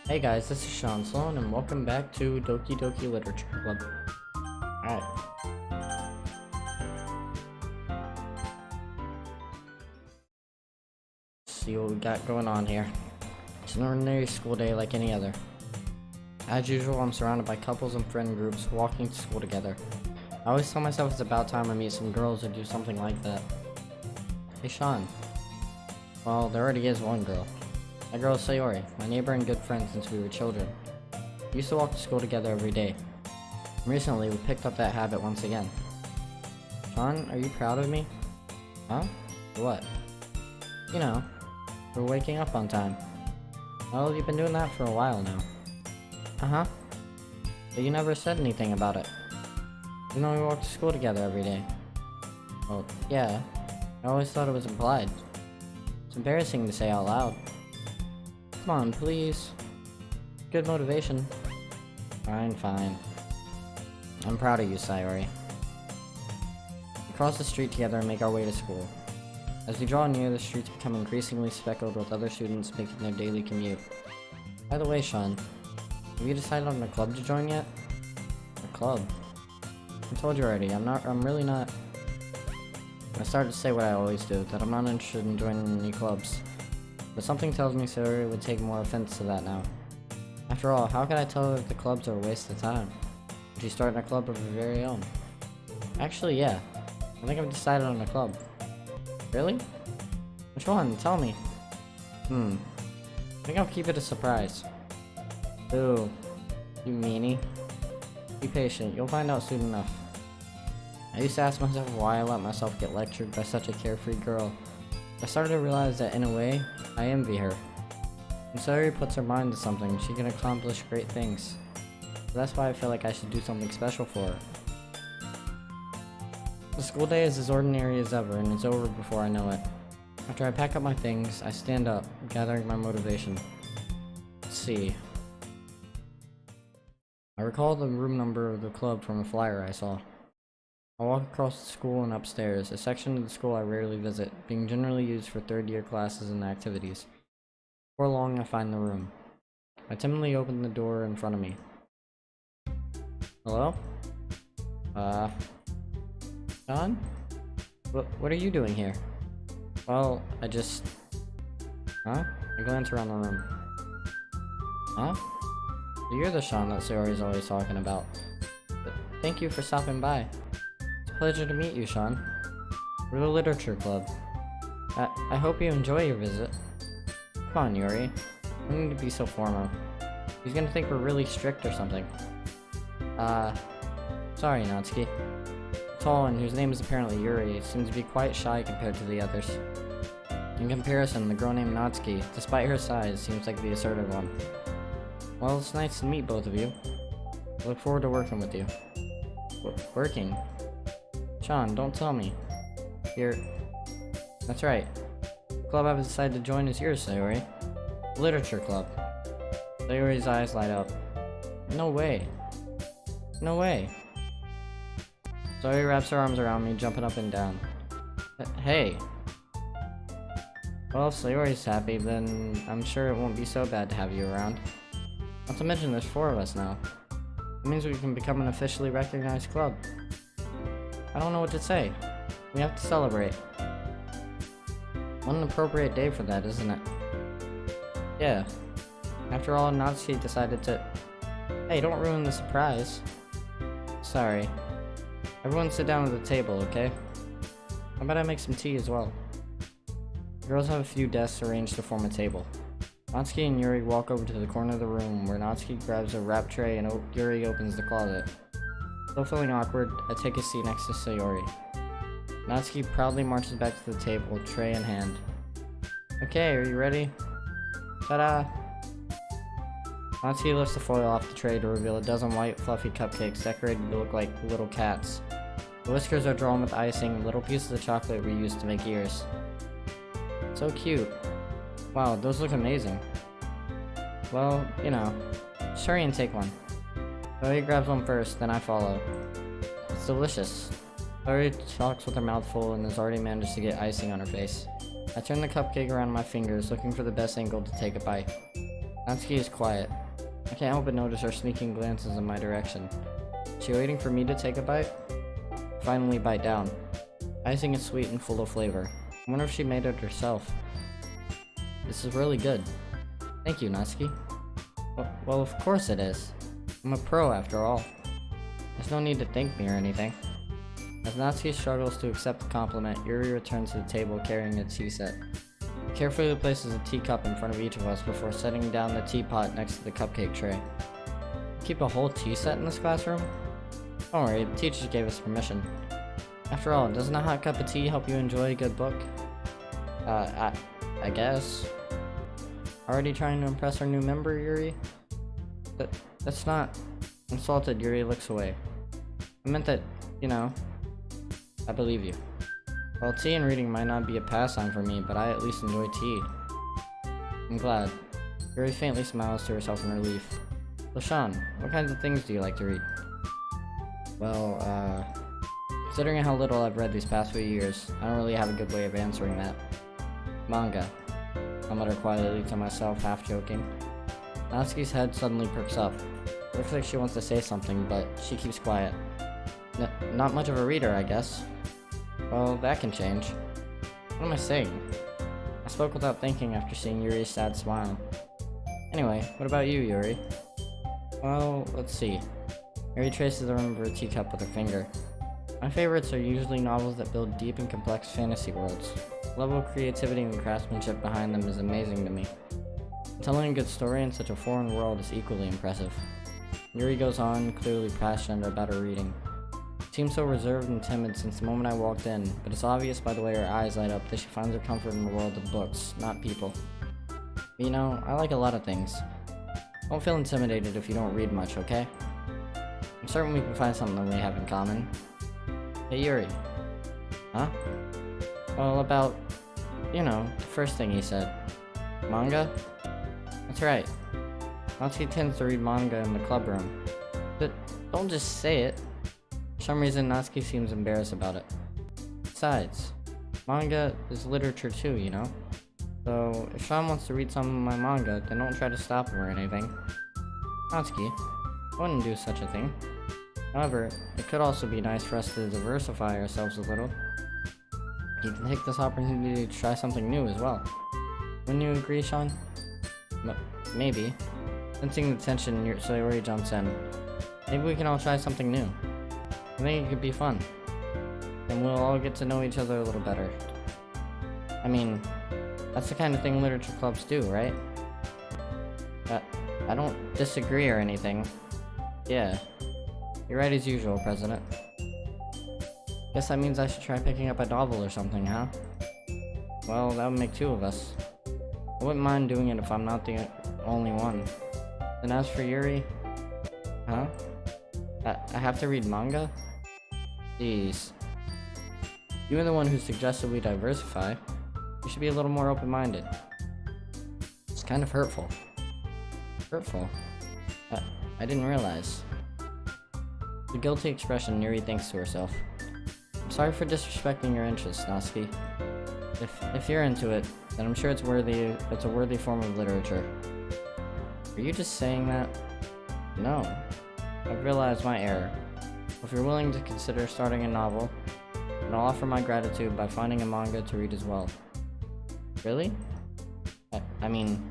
Hey guys, this is Shaun, Slone, and welcome back to Doki Doki Literature Club. Alright. See what we got going on here. It's an ordinary school day like any other. As usual, I'm surrounded by couples and friend groups walking to school together. I always tell myself it's about time I meet some girls or do something like that. Hey Shaun. Well, there already is one girl. That girl is Sayori, my neighbor and good friend since we were children. We used to walk to school together every day. Recently, we picked up that habit once again. Shaun, are you proud of me? Huh? For what? You know, for waking up on time. Well, you've been doing that for a while now. Uh-huh. But you never said anything about it. You know we walk to school together every day. Well, yeah. I always thought it was implied. It's embarrassing to say out loud. Come on, please. Good motivation. Fine. I'm proud of you, Sayori. We cross the street together and make our way to school. As we draw near, the streets become increasingly speckled with other students making their daily commute. By the way, Shaun, have you decided on a club to join yet? A club? I told you already, I'm really not... I started to say what I always do, that I'm not interested in joining any clubs. But something tells me Sayori would take more offense to that now. After all, how could I tell her that the clubs are a waste of time? Would she start in a club of her very own? Actually, yeah. I think I've decided on a club. Really? Which one? Tell me. I think I'll keep it a surprise. Ooh. You meanie. Be patient, you'll find out soon enough. I used to ask myself why I let myself get lectured by such a carefree girl. I started to realize that in a way, I envy her. When Sayori puts her mind to something, she can accomplish great things. So that's why I feel like I should do something special for her. The school day is as ordinary as ever, and it's over before I know it. After I pack up my things, I stand up, gathering my motivation. Let's see. I recall the room number of the club from a flyer I saw. I walk across the school and upstairs, a section of the school I rarely visit, being generally used for third-year classes and activities. Before long, I find the room. I timidly open the door in front of me. Hello? Shaun? What are you doing here? Well, Huh? I glance around the room. Huh? So you're the Shaun that Sayori's always talking about. But thank you for stopping by. Pleasure to meet you, Shaun. We're the Literature Club. I hope you enjoy your visit. Come on, Yuri. No need to be so formal. He's gonna think we're really strict or something. Sorry, Natsuki. Tall and whose name is apparently Yuri seems to be quite shy compared to the others. In comparison, the girl named Natsuki, despite her size, seems like the assertive one. Well, it's nice to meet both of you. I look forward to working with you. Working? Shaun, don't tell me. That's right. The club I've decided to join is yours, Sayori. Literature Club. Sayori's eyes light up. No way. No way. Sayori wraps her arms around me, jumping up and down. Hey. Well, if Sayori's happy, then I'm sure it won't be so bad to have you around. Not to mention there's 4 of us now. It means we can become an officially recognized club. I don't know what to say. We have to celebrate. What an appropriate day for that, isn't it? Yeah. After all, Natsuki decided to... Hey, don't ruin the surprise. Sorry. Everyone sit down at the table, okay? How about I make some tea as well? The girls have a few desks arranged to form a table. Natsuki and Yuri walk over to the corner of the room where Natsuki grabs a wrap tray and Yuri opens the closet. Still feeling awkward, I take a seat next to Sayori. Natsuki proudly marches back to the table, tray in hand. Okay, are you ready? Ta-da! Natsuki lifts the foil off the tray to reveal a dozen white, fluffy cupcakes decorated to look like little cats. The whiskers are drawn with icing, little pieces of chocolate we used to make ears. So cute. Wow, those look amazing. Well, you know, just hurry and take one. Sayori grabs one first, then I follow. It's delicious. Sayori talks with her mouth full and has already managed to get icing on her face. I turn the cupcake around my fingers, looking for the best angle to take a bite. Natsuki is quiet. I can't help but notice her sneaking glances in my direction. Is she waiting for me to take a bite? Finally bite down. Icing is sweet and full of flavor. I wonder if she made it herself. This is really good. Thank you, Natsuki. Well, of course it is. I'm a pro after all. There's no need to thank me or anything. As Natsuki struggles to accept the compliment, Yuri returns to the table carrying a tea set. He carefully places a teacup in front of each of us before setting down the teapot next to the cupcake tray. Keep a whole tea set in this classroom? Don't worry, the teachers gave us permission. After all, doesn't a hot cup of tea help you enjoy a good book? I guess. Already trying to impress our new member, Yuri? That's not... Insulted, Yuri looks away. I meant that, you know, I believe you. Well, tea and reading might not be a pastime for me, but I at least enjoy tea. I'm glad. Yuri faintly smiles to herself in relief. So Shaun, what kinds of things do you like to read? Well, considering how little I've read these past few years, I don't really have a good way of answering that. Manga. I mutter quietly to myself, half joking. Natsuki's head suddenly perks up. It looks like she wants to say something, but she keeps quiet. Not much of a reader, I guess. Well, that can change. What am I saying? I spoke without thinking after seeing Yuri's sad smile. Anyway, what about you, Yuri? Well, let's see. Yuri traces the rim of her teacup with her finger. My favorites are usually novels that build deep and complex fantasy worlds. The level of creativity and craftsmanship behind them is amazing to me. Telling a good story in such a foreign world is equally impressive. Yuri goes on, clearly passionate about her reading. She seems so reserved and timid since the moment I walked in, but it's obvious by the way her eyes light up that she finds her comfort in the world of books, not people. But you know, I like a lot of things. Don't feel intimidated if you don't read much, okay? I'm certain we can find something that we have in common. Hey Yuri. Huh? Well, about, you know, the first thing he said. Manga? That's right. Natsuki tends to read manga in the club room. But don't just say it. For some reason, Natsuki seems embarrassed about it. Besides, manga is literature too, you know? So, if Shaun wants to read some of my manga, then don't try to stop him or anything. Natsuki, I wouldn't do such a thing. However, it could also be nice for us to diversify ourselves a little. You can take this opportunity to try something new as well. Wouldn't you agree, Shaun? Maybe. Sensing the tension, Sayori jumps in. Maybe we can all try something new. I think it could be fun. And we'll all get to know each other a little better. I mean, that's the kind of thing literature clubs do, right? I don't disagree or anything. Yeah. You're right as usual, President. Guess that means I should try picking up a novel or something, huh? Well, that would make two of us. I wouldn't mind doing it if I'm not the only one. And as for Yuri... Huh? I have to read manga? Jeez. You were the one who suggested we diversify. You should be a little more open-minded. It's kind of hurtful. Hurtful? I didn't realize. The guilty expression, Yuri thinks to herself. I'm sorry for disrespecting your interests, Natsuki. If you're into it, then I'm sure it's a worthy form of literature. Are you just saying that? No. I've realized my error. If you're willing to consider starting a novel, then I'll offer my gratitude by finding a manga to read as well. Really? I mean,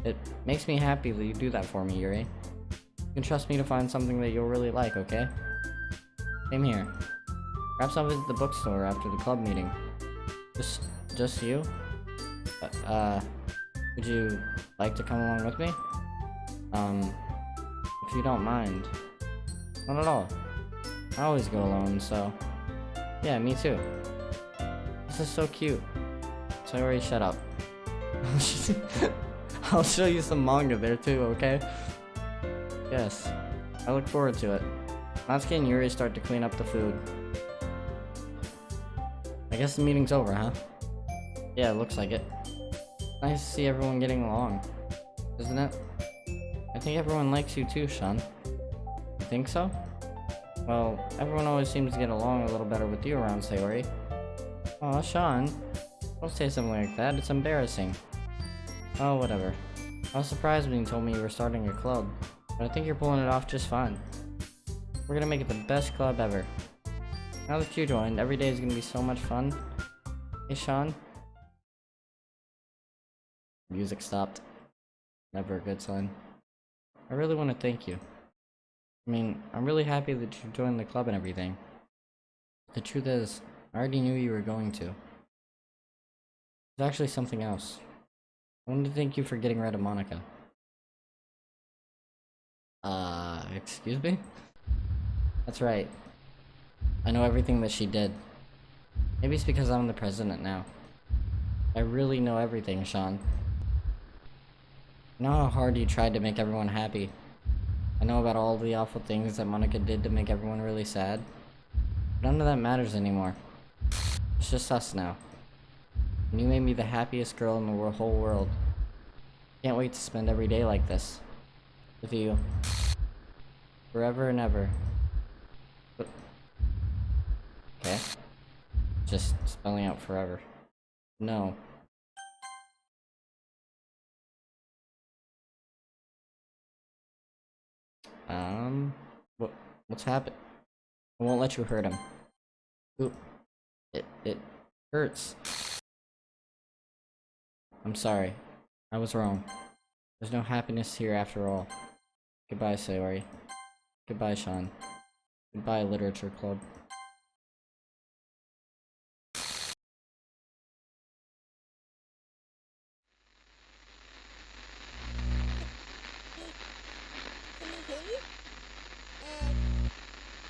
it makes me happy that you do that for me, Yuri. You can trust me to find something that you'll really like, okay? Same here. Perhaps I'll visit the bookstore after the club meeting. Just you? Would you like to come along with me? If you don't mind. Not at all. I always go alone, so... Yeah, me too. This is so cute. Sorry, shut up. I'll show you some manga there too, okay? Yes. I look forward to it. Natsuki and Yuri start to clean up the food. I guess the meeting's over, huh? Yeah, it looks like it. Nice to see everyone getting along. Isn't it? I think everyone likes you too, Shaun. You think so? Well, everyone always seems to get along a little better with you around, Sayori. Aw, Shaun. Don't say something like that, it's embarrassing. Oh, whatever. I was surprised when you told me you were starting a club, but I think you're pulling it off just fine. We're gonna make it the best club ever. Now that you joined, every day is gonna be so much fun. Hey, Shaun? Music stopped. Never a good sign. I really want to thank you. I mean, I'm really happy that you joined the club and everything. The truth is, I already knew you were going to. There's actually something else. I wanted to thank you for getting rid of Monica. Excuse me? That's right. I know everything that she did. Maybe it's because I'm the president now. I really know everything, Shaun. I know how hard you tried to make everyone happy. I know about all the awful things that Monica did to make everyone really sad. But none of that matters anymore. It's just us now. And you made me the happiest girl in the whole world. Can't wait to spend every day like this. With you. Forever and ever. But... okay. Just spelling out forever. No. What's happened? I won't let you hurt him. Ooh. It hurts. I'm sorry. I was wrong. There's no happiness here after all. Goodbye, Sayori. Goodbye, Shaun. Goodbye, Literature Club. Can you hear me?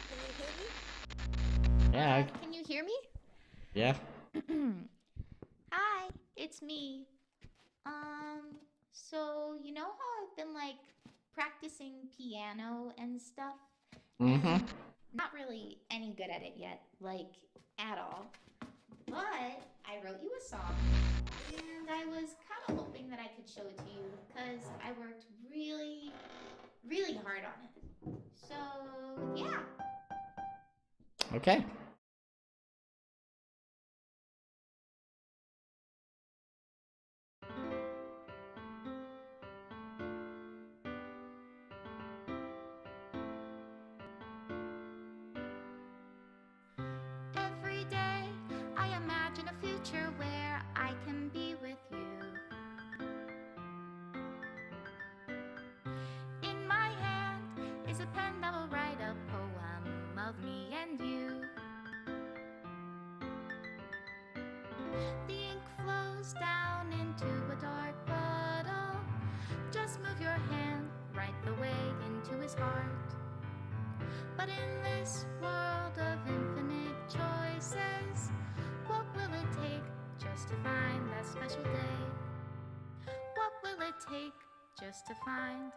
Can you hear me? Yeah, Can you hear me? yeah. Hi, it's me. So you know how I've been like practicing piano and stuff? Mm-hmm. And not really any good at it yet, like at all. But I wrote you a song and I was kind of hoping that I could show it to you because I worked really, really hard on it. So, yeah. Okay. Every day I imagine a future where I can be with you. In my hand is a pen that will write a poem of me and you. The ink flows down into a dark puddle. Just move your hand right the way into his heart. But in this world of infinite choices, what will it take just to find that special day? What will it take just to find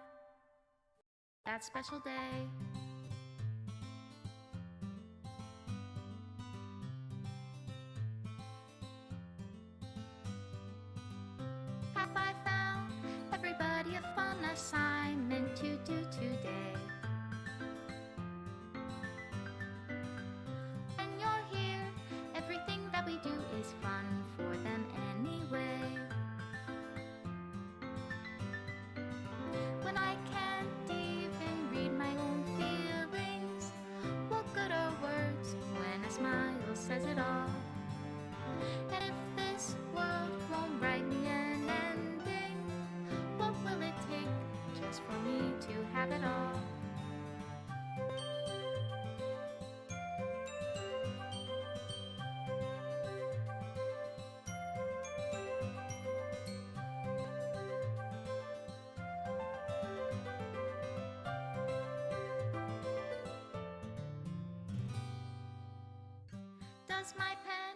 that special day? Have I found everybody a fun assignment to do today? When you're here, everything that we do is fun for them anyway. When I can't even read my own feelings, what good are words when a smile says it all? And if this world won't write me an ending, what will it take just for me to have it all? Does my pen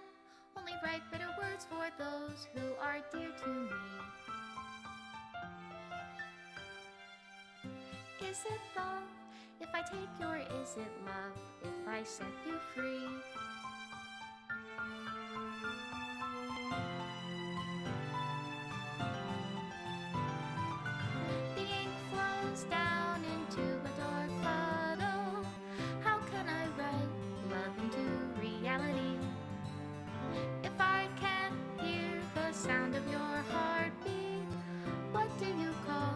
only write bitter words for those who are dear to me? Is it love if I take you, or is it love if I set you free? The ink flows down into a dark puddle. How can I write love into reality if I can't hear the sound of your heartbeat? What do you call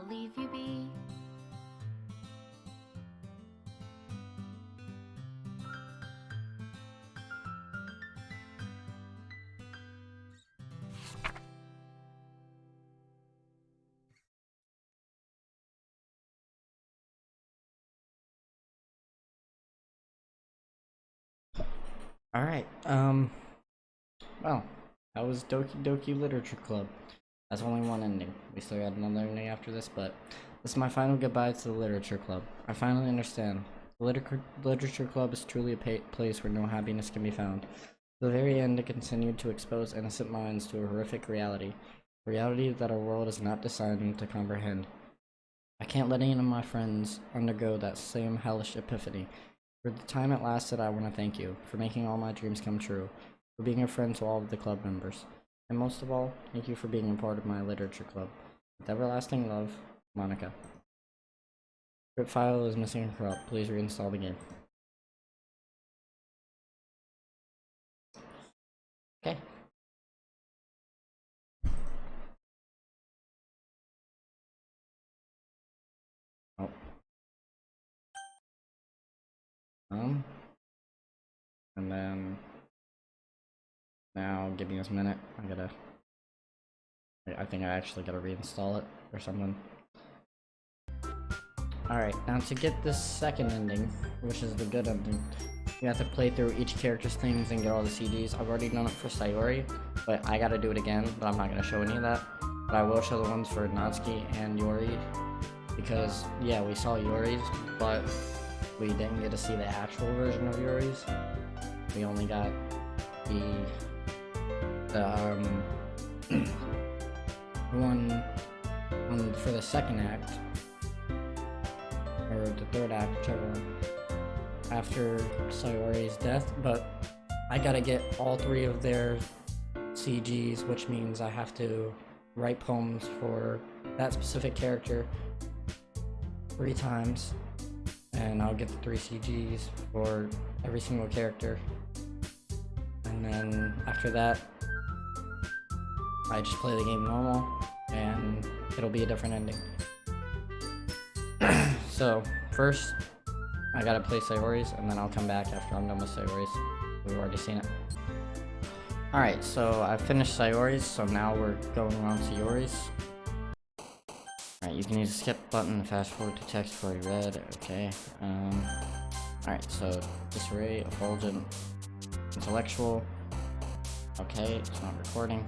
I'll leave you be. Alright, well, that was Doki Doki Literature Club. That's only one ending. We still got another ending after this, but this is my final goodbye to the Literature Club. I finally understand. The Literature Club is truly a place where no happiness can be found. To the very end, it continued to expose innocent minds to a horrific reality. A reality that our world is not designed to comprehend. I can't let any of my friends undergo that same hellish epiphany. For the time it lasted, I want to thank you for making all my dreams come true, for being a friend to all of the club members, and most of all, thank you for being a part of my literature club. With everlasting love, Monica. Script file is missing and corrupt. Please reinstall the game. Okay. Oh. And then now give me this minute. I think I actually gotta reinstall it or something. Alright, now to get this second ending, which is the good ending, you have to play through each character's things and get all the CDs. I've already done it for Sayori, but I gotta do it again, but I'm not gonna show any of that. But I will show the ones for Natsuki and Yori, because, yeah, we saw Yori's, but we didn't get to see the actual version of Yori's. We only got the one for the second act, or the third act, whichever one, after Sayori's death, but I gotta get all three of their CGs, which means I have to write poems for that specific character 3 times, and I'll get the 3 CGs for every single character, and then after that I just play the game normal and it'll be a different ending. So first I gotta play Sayori's, and then I'll come back after I'm done with Sayori's. We've already seen it. Alright, so I finished Sayori's, so now we're going on to Yori's. Alright, you can use the skip button to fast forward to text before you read. Okay. Alright, so disarray, effulgent, intellectual. Okay, it's not recording.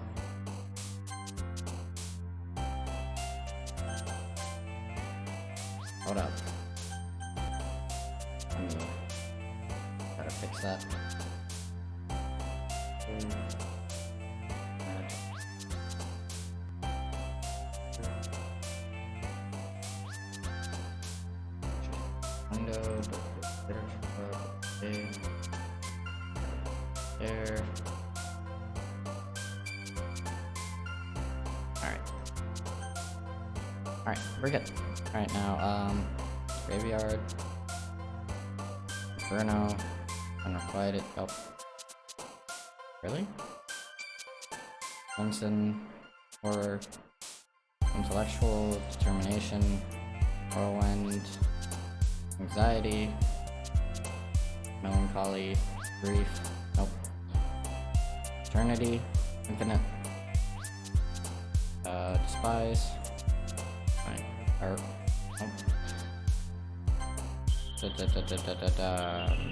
Hold up. Gotta fix that. Window, there. Alright, we're good. Alright, now, Graveyard, Inferno, Unrequited, oh. Really? Bunsen, Horror, Intellectual, Determination, Whirlwind, Anxiety, Melancholy, Grief, nope. Eternity, Infinite, Despise,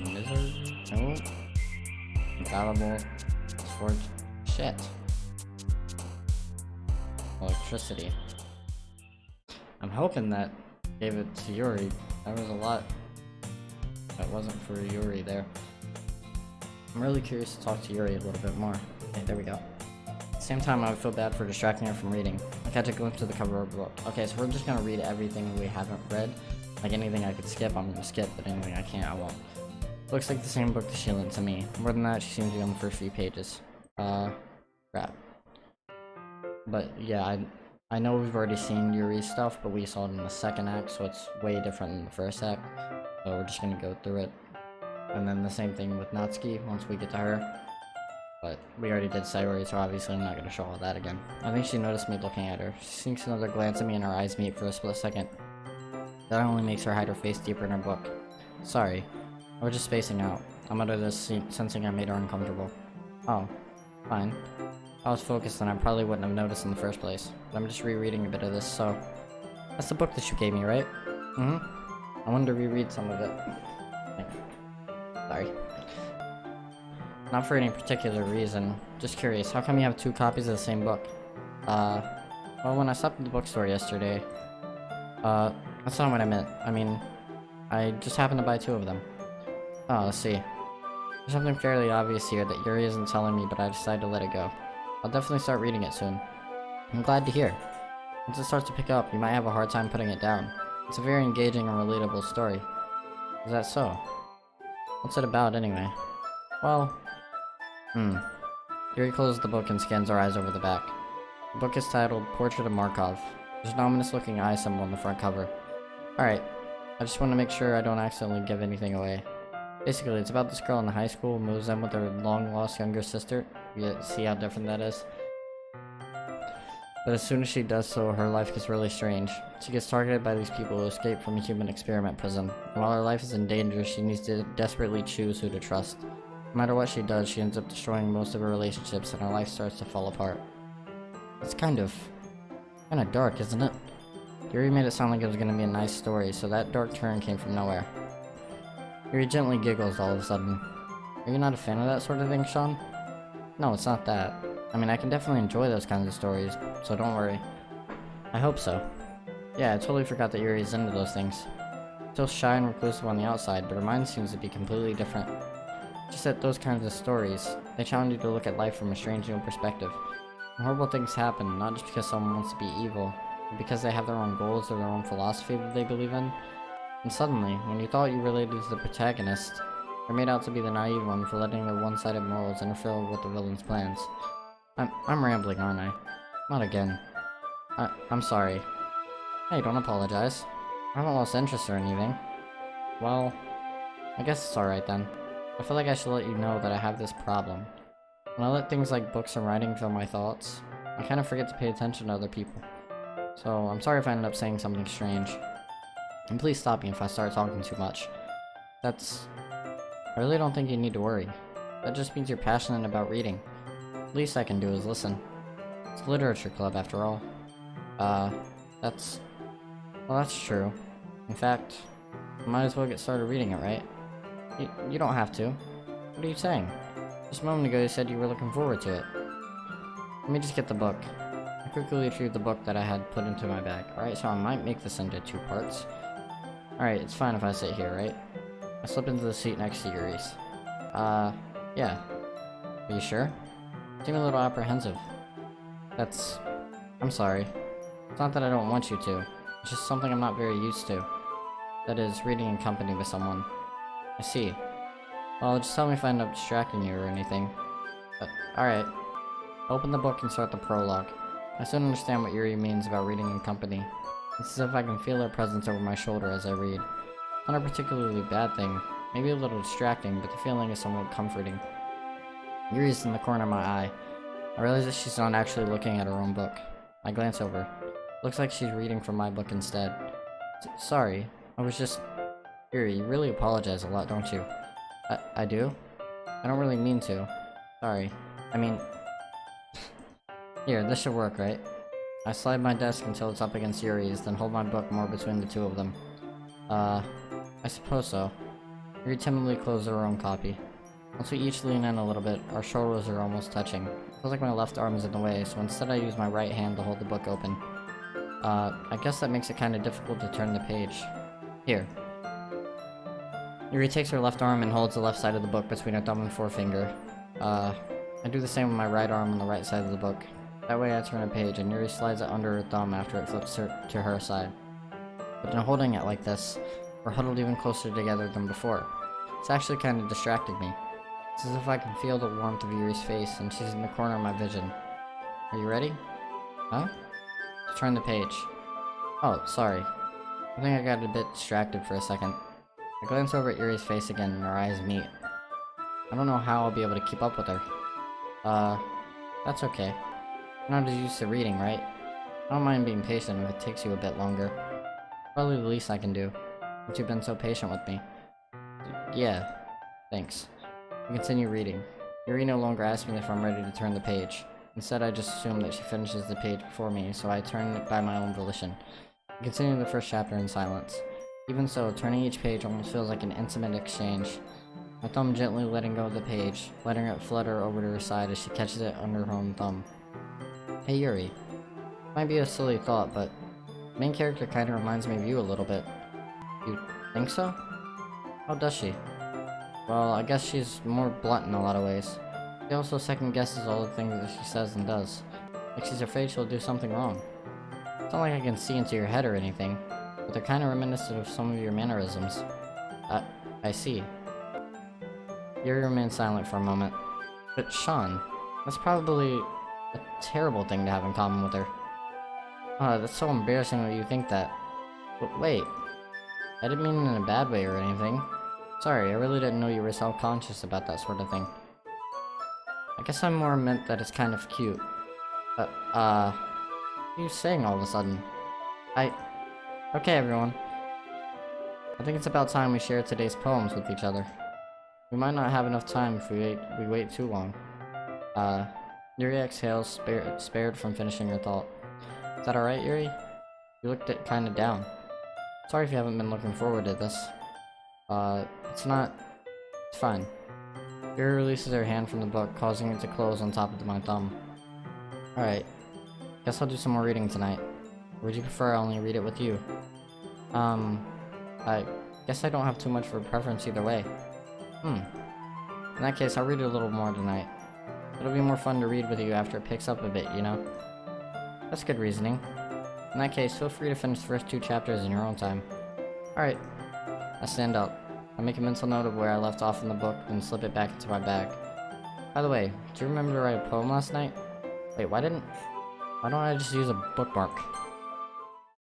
Misery? No. Infallible. Forge. Shit. Electricity. I'm hoping that gave it to Yuri. There was a lot that wasn't for Yuri there. I'm really curious to talk to Yuri a little bit more. Okay, there we go. At the same time, I would feel bad for distracting her from reading. I catch a glimpse of the cover of the book. Okay, so we're just gonna read everything we haven't read. Like anything I could skip, I'm gonna skip, but anything I can't, I won't. Looks like the same book that she lent to me. More than that, she seems to be on the first few pages. Crap. But yeah, I know we've already seen Yuri's stuff, but we saw it in the second act, so it's way different than the first act. So we're just gonna go through it. And then the same thing with Natsuki, once we get to her. But we already did Sayori, so obviously I'm not gonna show all that again. I think she noticed me looking at her. She sinks another glance at me and our eyes meet for a split second. That only makes her hide her face deeper in her book. Sorry. I was just spacing out. I'm under this sensing I made her uncomfortable. Oh. Fine. If I was focused, then I probably wouldn't have noticed in the first place. But I'm just rereading a bit of this, so... That's the book that you gave me, right? I wanted to reread some of it. Sorry. Not for any particular reason. Just curious, how come you have 2 copies of the same book? Well, when I stopped at the bookstore yesterday... that's not what I meant. I mean, I just happened to buy 2 of them. Oh, let's see. There's something fairly obvious here that Yuri isn't telling me, but I decided to let it go. I'll definitely start reading it soon. I'm glad to hear. Once it starts to pick up, you might have a hard time putting it down. It's a very engaging and relatable story. Is that so? What's it about, anyway? Well... Yuri closes the book and scans our eyes over the back. The book is titled Portrait of Markov. There's an ominous-looking eye symbol on the front cover. Alright, I just want to make sure I don't accidentally give anything away. Basically, it's about this girl in high school who moves in with her long-lost younger sister. You see how different that is? But as soon as she does so, her life gets really strange. She gets targeted by these people who escaped from a human experiment prison. And while her life is in danger, she needs to desperately choose who to trust. No matter what she does, she ends up destroying most of her relationships and her life starts to fall apart. It's kind of dark, isn't it? Yuri made it sound like it was gonna be a nice story, so that dark turn came from nowhere. Yuri gently giggles all of a sudden. Are you not a fan of that sort of thing, Shaun? No, it's not that. I mean, I can definitely enjoy those kinds of stories, so don't worry. I hope so. Yeah, I totally forgot that Yuri is into those things. Still shy and reclusive on the outside, but her mind seems to be completely different. Just that those kinds of stories, they challenge you to look at life from a strange new perspective. And horrible things happen, not just because someone wants to be evil, but because they have their own goals or their own philosophy that they believe in. And suddenly, when you thought you related to the protagonist, they're made out to be the naive one for letting their one-sided morals interfere with the villain's plans. I'm rambling, aren't I? Not again. I'm sorry. Hey, don't apologize. I haven't lost interest or anything. Well, I guess it's alright then. I feel like I should let you know that I have this problem. When I let things like books and writing fill my thoughts, I kind of forget to pay attention to other people. So, I'm sorry if I ended up saying something strange. And please stop me if I start talking too much. I really don't think you need to worry. That just means you're passionate about reading. The least I can do is listen. It's a literature club after all. Well, that's true. In fact, you might as well get started reading it, right? You don't have to. What are you saying? Just a moment ago you said you were looking forward to it. Let me just get the book. I quickly retrieved the book that I had put into my bag. Alright, so I might make this into 2 parts. Alright, it's fine if I sit here, right? I slip into the seat next to Yuri's. Yeah. Are you sure? You seem a little apprehensive. I'm sorry. It's not that I don't want you to. It's just something I'm not very used to. That is, reading in company with someone. I see. Well, just tell me if I end up distracting you or anything. Alright. Open the book and start the prologue. I still don't understand what Yuri means about reading in company. It's as if I can feel her presence over my shoulder as I read. It's not a particularly bad thing. Maybe a little distracting, but the feeling is somewhat comforting. Yuri's in the corner of my eye. I realize that she's not actually looking at her own book. I glance over. Looks like she's reading from my book instead. Sorry. I was just... Yuri, you really apologize a lot, don't you? I do? I don't really mean to. Sorry. I mean... Here, this should work, right? I slide my desk until it's up against Yuri's, then hold my book more between the 2 of them. I suppose so. Yuri timidly closes her own copy. Once we each lean in a little bit, our shoulders are almost touching. It feels like my left arm is in the way, so instead I use my right hand to hold the book open. I guess that makes it kinda difficult to turn the page. Here. Yuri takes her left arm and holds the left side of the book between her thumb and forefinger. I do the same with my right arm on the right side of the book. That way I turn a page and Yuri slides it under her thumb after it flips to her side. But in holding it like this, we're huddled even closer together than before. It's actually kind of distracting me. It's as if I can feel the warmth of Yuri's face and she's in the corner of my vision. Are you ready? Huh? Turn the page. Oh, sorry. I think I got a bit distracted for a second. I glance over at Yuri's face again and our eyes meet. I don't know how I'll be able to keep up with her. That's okay. You're not as used to reading, right? I don't mind being patient if it takes you a bit longer. Probably the least I can do, since you've been so patient with me. Yeah, thanks. We continue reading. Yuri no longer asks me if I'm ready to turn the page. Instead, I just assume that she finishes the page before me, so I turn it by my own volition. We continue the first chapter in silence. Even so, turning each page almost feels like an intimate exchange. My thumb gently letting go of the page, letting it flutter over to her side as she catches it under her own thumb. Hey Yuri. Might be a silly thought, but the main character kinda reminds me of you a little bit. You think so? How does she? Well, I guess she's more blunt in a lot of ways. She also second guesses all the things that she says and does. Like she's afraid she'll do something wrong. It's not like I can see into your head or anything, but they're kinda reminiscent of some of your mannerisms. I see. Yuri remained silent for a moment. But Shaun, that's probably a terrible thing to have in common with her. That's so embarrassing that you think that. But wait, I didn't mean it in a bad way or anything. Sorry, I really didn't know you were self-conscious about that sort of thing. I guess I more meant that it's kind of cute. What are you saying all of a sudden? Okay everyone. I think it's about time we share today's poems with each other. We might not have enough time if we wait too long. Yuri exhales, spared from finishing her thought. Is that alright, Yuri? You looked kinda down. Sorry if you haven't been looking forward to this. It's fine. Yuri releases her hand from the book, causing it to close on top of my thumb. Alright. Guess I'll do some more reading tonight. Or would you prefer I only read it with you? I guess I don't have too much of a preference either way. In that case, I'll read it a little more tonight. It'll be more fun to read with you after it picks up a bit, you know? That's good reasoning. In that case, feel free to finish the first 2 chapters in your own time. Alright. I stand up. I make a mental note of where I left off in the book, then slip it back into my bag. By the way, do you remember to write a poem last night? Wait, why don't I just use a bookmark?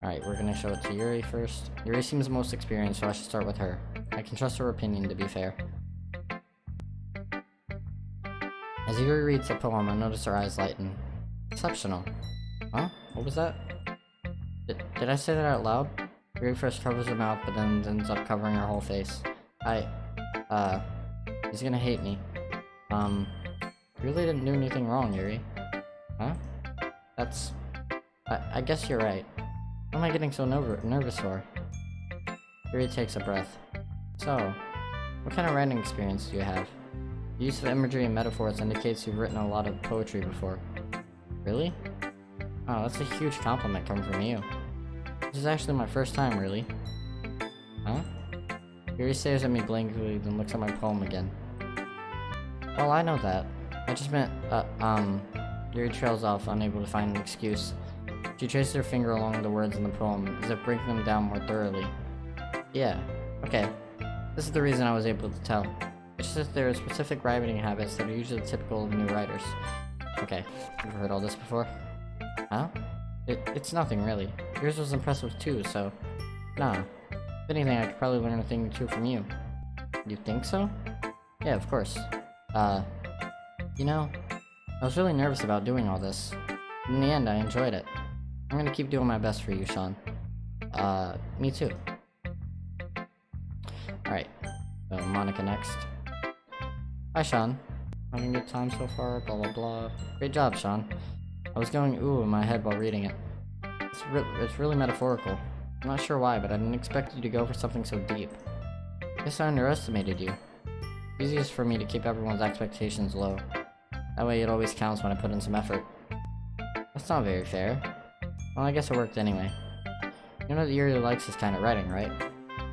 Alright, we're gonna show it to Yuri first. Yuri seems the most experienced, so I should start with her. I can trust her opinion, to be fair. As Yuri reads the poem, I notice her eyes lighten. Exceptional. Huh? What was that? Did I say that out loud? Yuri first covers her mouth, but then ends up covering her whole face. He's gonna hate me. You really didn't do anything wrong, Yuri. Huh? I guess you're right. What am I getting so nervous for? Yuri takes a breath. So, what kind of writing experience do you have? The use of imagery and metaphors indicates you've written a lot of poetry before. Really? Oh, that's a huge compliment coming from you. This is actually my first time, really. Huh? Yuri stares at me blankly, then looks at my poem again. Well, I know that. I just meant, Yuri trails off, unable to find an excuse. She traces her finger along the words in the poem, as if breaking them down more thoroughly. Yeah, okay. This is the reason I was able to tell. It's just that there are specific writing habits that are usually typical of new writers. Okay, you've heard all this before? Huh? It's nothing, really. Yours was impressive too, so... Nah. If anything, I could probably learn a thing or two from you. You think so? Yeah, of course. You know, I was really nervous about doing all this. In the end, I enjoyed it. I'm gonna keep doing my best for you, Shaun. Me too. Alright, so Monica next. Hi, Shaun. Having a good time so far, blah blah blah. Great job, Shaun. I was going ooh in my head while reading it. It's really metaphorical. I'm not sure why, but I didn't expect you to go for something so deep. Guess I underestimated you. It's easiest for me to keep everyone's expectations low. That way it always counts when I put in some effort. That's not very fair. Well, I guess it worked anyway. You know that Yuri likes this kind of writing, right?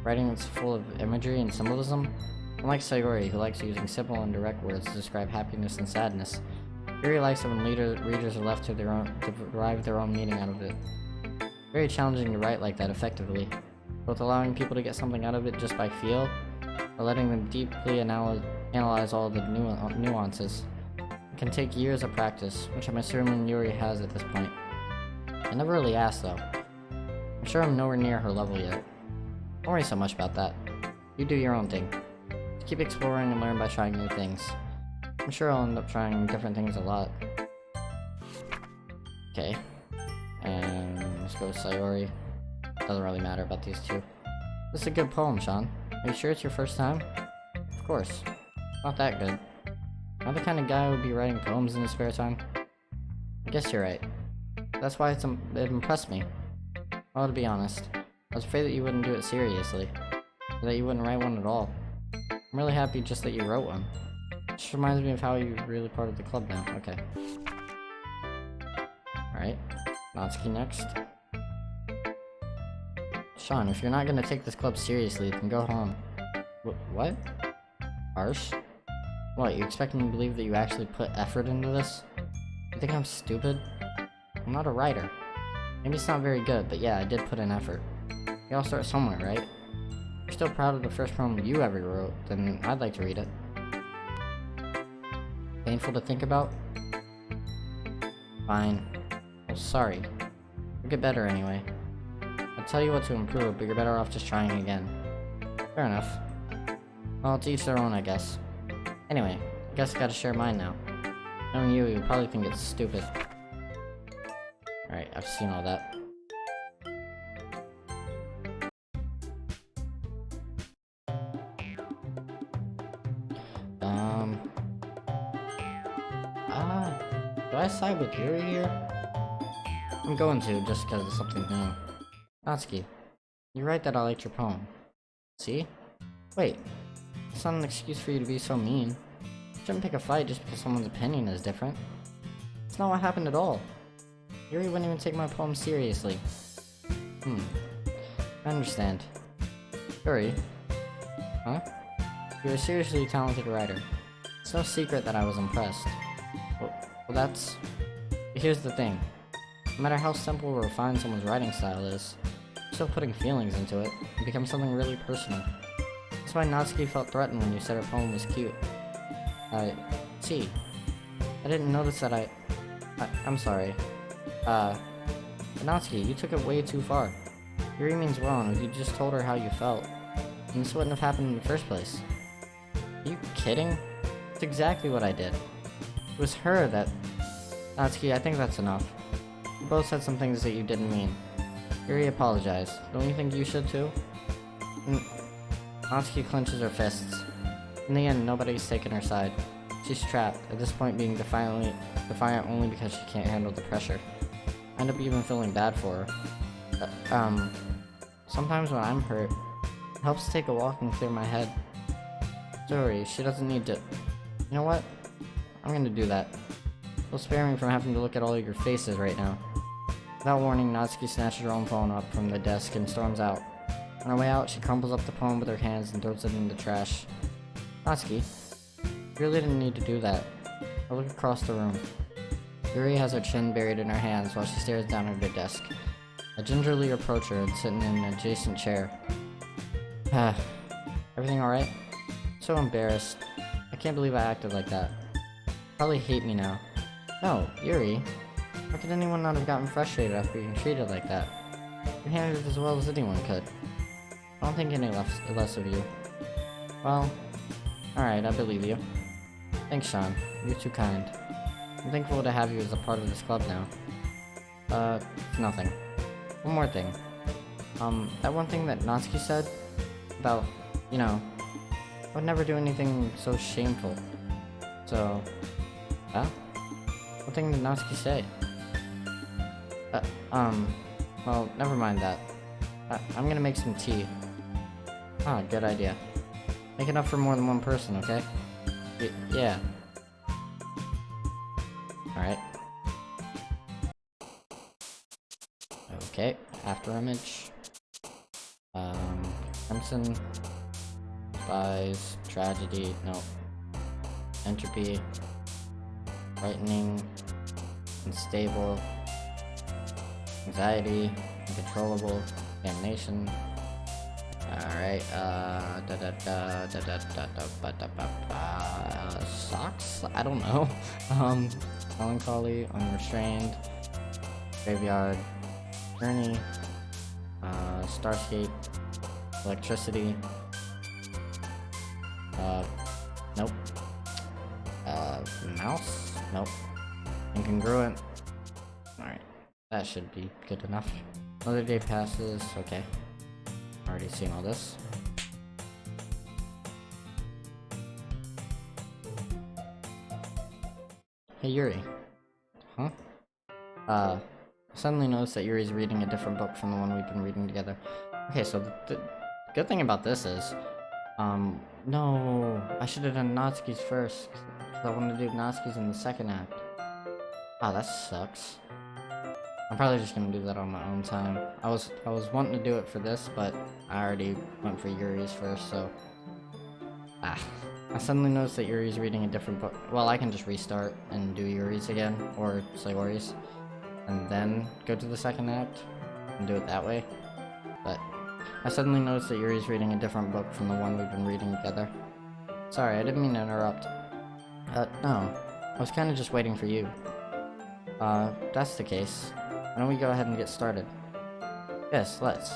Writing that's full of imagery and symbolism? Unlike Sayori, who likes using simple and direct words to describe happiness and sadness, Yuri likes it when readers are left to derive their own meaning out of it. Very challenging to write like that effectively, both allowing people to get something out of it just by feel, or letting them deeply analyze all the nuances. It can take years of practice, which I'm assuming Yuri has at this point. I never really asked though. I'm sure I'm nowhere near her level yet. Don't worry so much about that. You do your own thing. Just keep exploring and learn by trying new things. I'm sure I'll end up trying different things a lot. Okay. And let's go with Sayori. Doesn't really matter about these two. This is a good poem, Shaun. Are you sure it's your first time? Of course. Not that good. Am I the kind of guy who would be writing poems in his spare time? I guess you're right. That's why it impressed me. Well, to be honest, I was afraid that you wouldn't do it seriously. Or that you wouldn't write one at all. I'm really happy just that you wrote one. Just reminds me of how you're really part of the club now. Okay. Alright. Natsuki next. Shaun, if you're not gonna take this club seriously, then go home. What? Harsh? What, you expect me to believe that you actually put effort into this? You think I'm stupid? I'm not a writer. Maybe it's not very good, but yeah, I did put in effort. We all start somewhere, right? If you're still proud of the first poem you ever wrote, then I'd like to read it. Painful to think about? Fine. Well, sorry. You'll get better anyway. I'd tell you what to improve, but you're better off just trying again. Fair enough. Well, to each their own, I guess. Anyway, I guess I gotta share mine now. Knowing you, you'll probably think it's stupid. Alright, I've seen all that. Do I side with Yuri here? I'm going to, just because it's something new. Natsuki, you're right that I liked your poem. See? Wait, it's not an excuse for you to be so mean. You shouldn't pick a fight just because someone's opinion is different. It's not what happened at all. Yuri wouldn't even take my poem seriously. I understand. Yuri? Huh? You're a seriously talented writer. It's no secret that I was impressed. Well, that's... Here's the thing. No matter how simple or refined someone's writing style is, you're still putting feelings into it, it becomes something really personal. That's why Natsuki felt threatened when you said her poem was cute. See. I didn't notice that I'm sorry. Natsuki, you took it way too far. Yuri means well, and if you just told her how you felt, then this wouldn't have happened in the first place. Are you kidding? That's exactly what I did. It was her that... Natsuki, I think that's enough. You both said some things that you didn't mean. Yuri apologized. Don't you think you should too? Natsuki clenches her fists. In the end, nobody's taken her side. She's trapped, at this point being defiant only because she can't handle the pressure. I end up even feeling bad for her. Sometimes when I'm hurt, it helps to take a walk and clear my head. Sorry, she doesn't need to... You know what? I'm gonna do that. It'll spare me from having to look at all of your faces right now. Without warning, Natsuki snatches her own phone up from the desk and storms out. On her way out, she crumples up the poem with her hands and throws it in the trash. Natsuki, you really didn't need to do that. I look across the room. Yuri has her chin buried in her hands while she stares down at her desk. I gingerly approach her and sit in an adjacent chair. Everything alright? So embarrassed. I can't believe I acted like that. Probably hate me now. No, Yuri. How could anyone not have gotten frustrated after being treated like that? You handled it as well as anyone could. I don't think any less of you. Well, alright, I believe you. Thanks, Shaun. You're too kind. I'm thankful to have you as a part of this club now. Nothing. One more thing. That one thing that Natsuki said about, you know, I would never do anything so shameful. So, yeah? What thing did Natsuki say? Well, never mind that. I'm gonna make some tea. Ah, good idea. Make enough for more than one person, okay? Yeah. Alright. Okay, after image. Crimson. Spies. Tragedy. No. Entropy. Frightening. Unstable. Anxiety. Uncontrollable. Damnation. Alright, socks? I don't know. Melancholy, unrestrained, graveyard, journey, starscape, electricity, nope, mouse? Nope. Incongruent. Alright. That should be good enough. Another day passes. Okay. Already seen all this. Hey Yuri. Huh? I suddenly noticed that Yuri's reading a different book from the one we've been reading together. Okay, so the good thing about this is, no, I should have done Natsuki's first, because I wanted to do Natsuki's in the second act. Ah, that sucks. I'm probably just gonna do that on my own time. I was wanting to do it for this, but I already went for Yuri's first, so... Ah. I suddenly noticed that Yuri's reading a different book. Well, I can just restart and do Yuri's again, or Sayori's, and then go to the second act, and do it that way. But I suddenly noticed that Yuri's reading a different book from the one we've been reading together. Sorry, I didn't mean to interrupt. No. I was kinda just waiting for you. That's the case. Why don't we go ahead and get started? Yes, let's.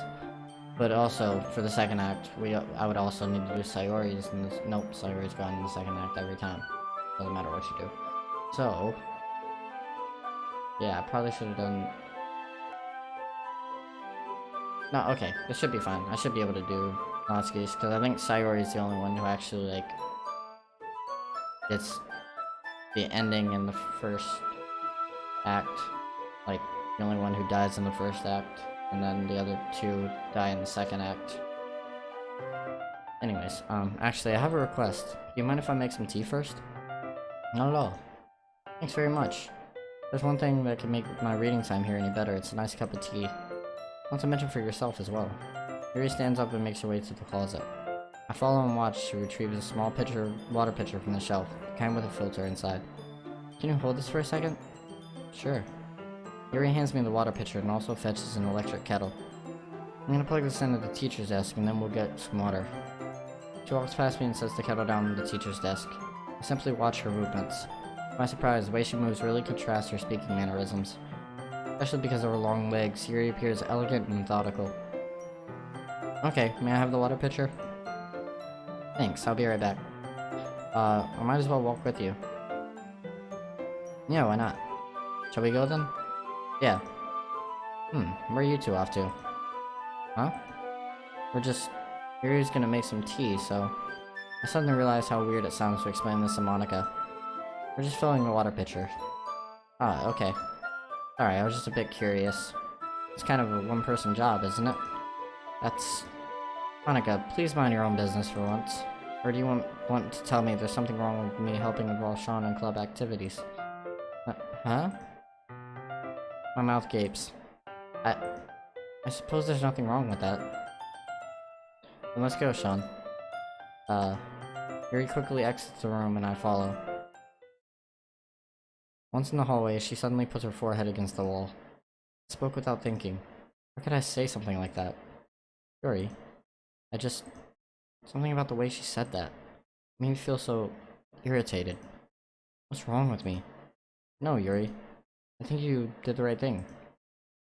But also, for the second act, I would also need to do Sayori's in this. Nope, Sayori's gone in the second act every time. Doesn't matter what you do. So, yeah, I probably should have done... No, okay, it should be fine. I should be able to do Natsuki's, because I think Sayori's the only one who actually, like, gets the ending in the first act. Like, the only one who dies in the first act, and then the other two die in the second act. Anyways, actually, I have a request. Do you mind if I make some tea first? Not at all. Thanks very much. There's one thing that can make my reading time here any better. It's a nice cup of tea. Not to mention for yourself as well. Yuri stands up and makes her way to the closet. I follow and watch as she retrieves a small water pitcher from the shelf, the kind with a filter inside. Can you hold this for a second? Sure. Yuri hands me the water pitcher and also fetches an electric kettle. I'm gonna plug this into the teacher's desk and then we'll get some water. She walks past me and sets the kettle down on the teacher's desk. I simply watch her movements. To my surprise, the way she moves really contrasts her speaking mannerisms. Especially because of her long legs, Yuri appears elegant and methodical. Okay, may I have the water pitcher? Thanks, I'll be right back. I might as well walk with you. Yeah, why not? Shall we go then? Yeah. Where are you two off to? Huh? Yuri's gonna make some tea, so... I suddenly realized how weird it sounds to explain this to Monica. We're just filling the water pitcher. Ah, okay. Sorry, I was just a bit curious. It's kind of a one-person job, isn't it? That's... Monica, please mind your own business for once. Or do you want to tell me there's something wrong with me helping involve Shaun in club activities? Huh? My mouth gapes. I suppose there's nothing wrong with that. Then let's go, Shaun. Yuri quickly exits the room and I follow. Once in the hallway, she suddenly puts her forehead against the wall. I spoke without thinking. How could I say something like that? Yuri, something about the way she said that made me feel so irritated. What's wrong with me? No, Yuri. I think you did the right thing.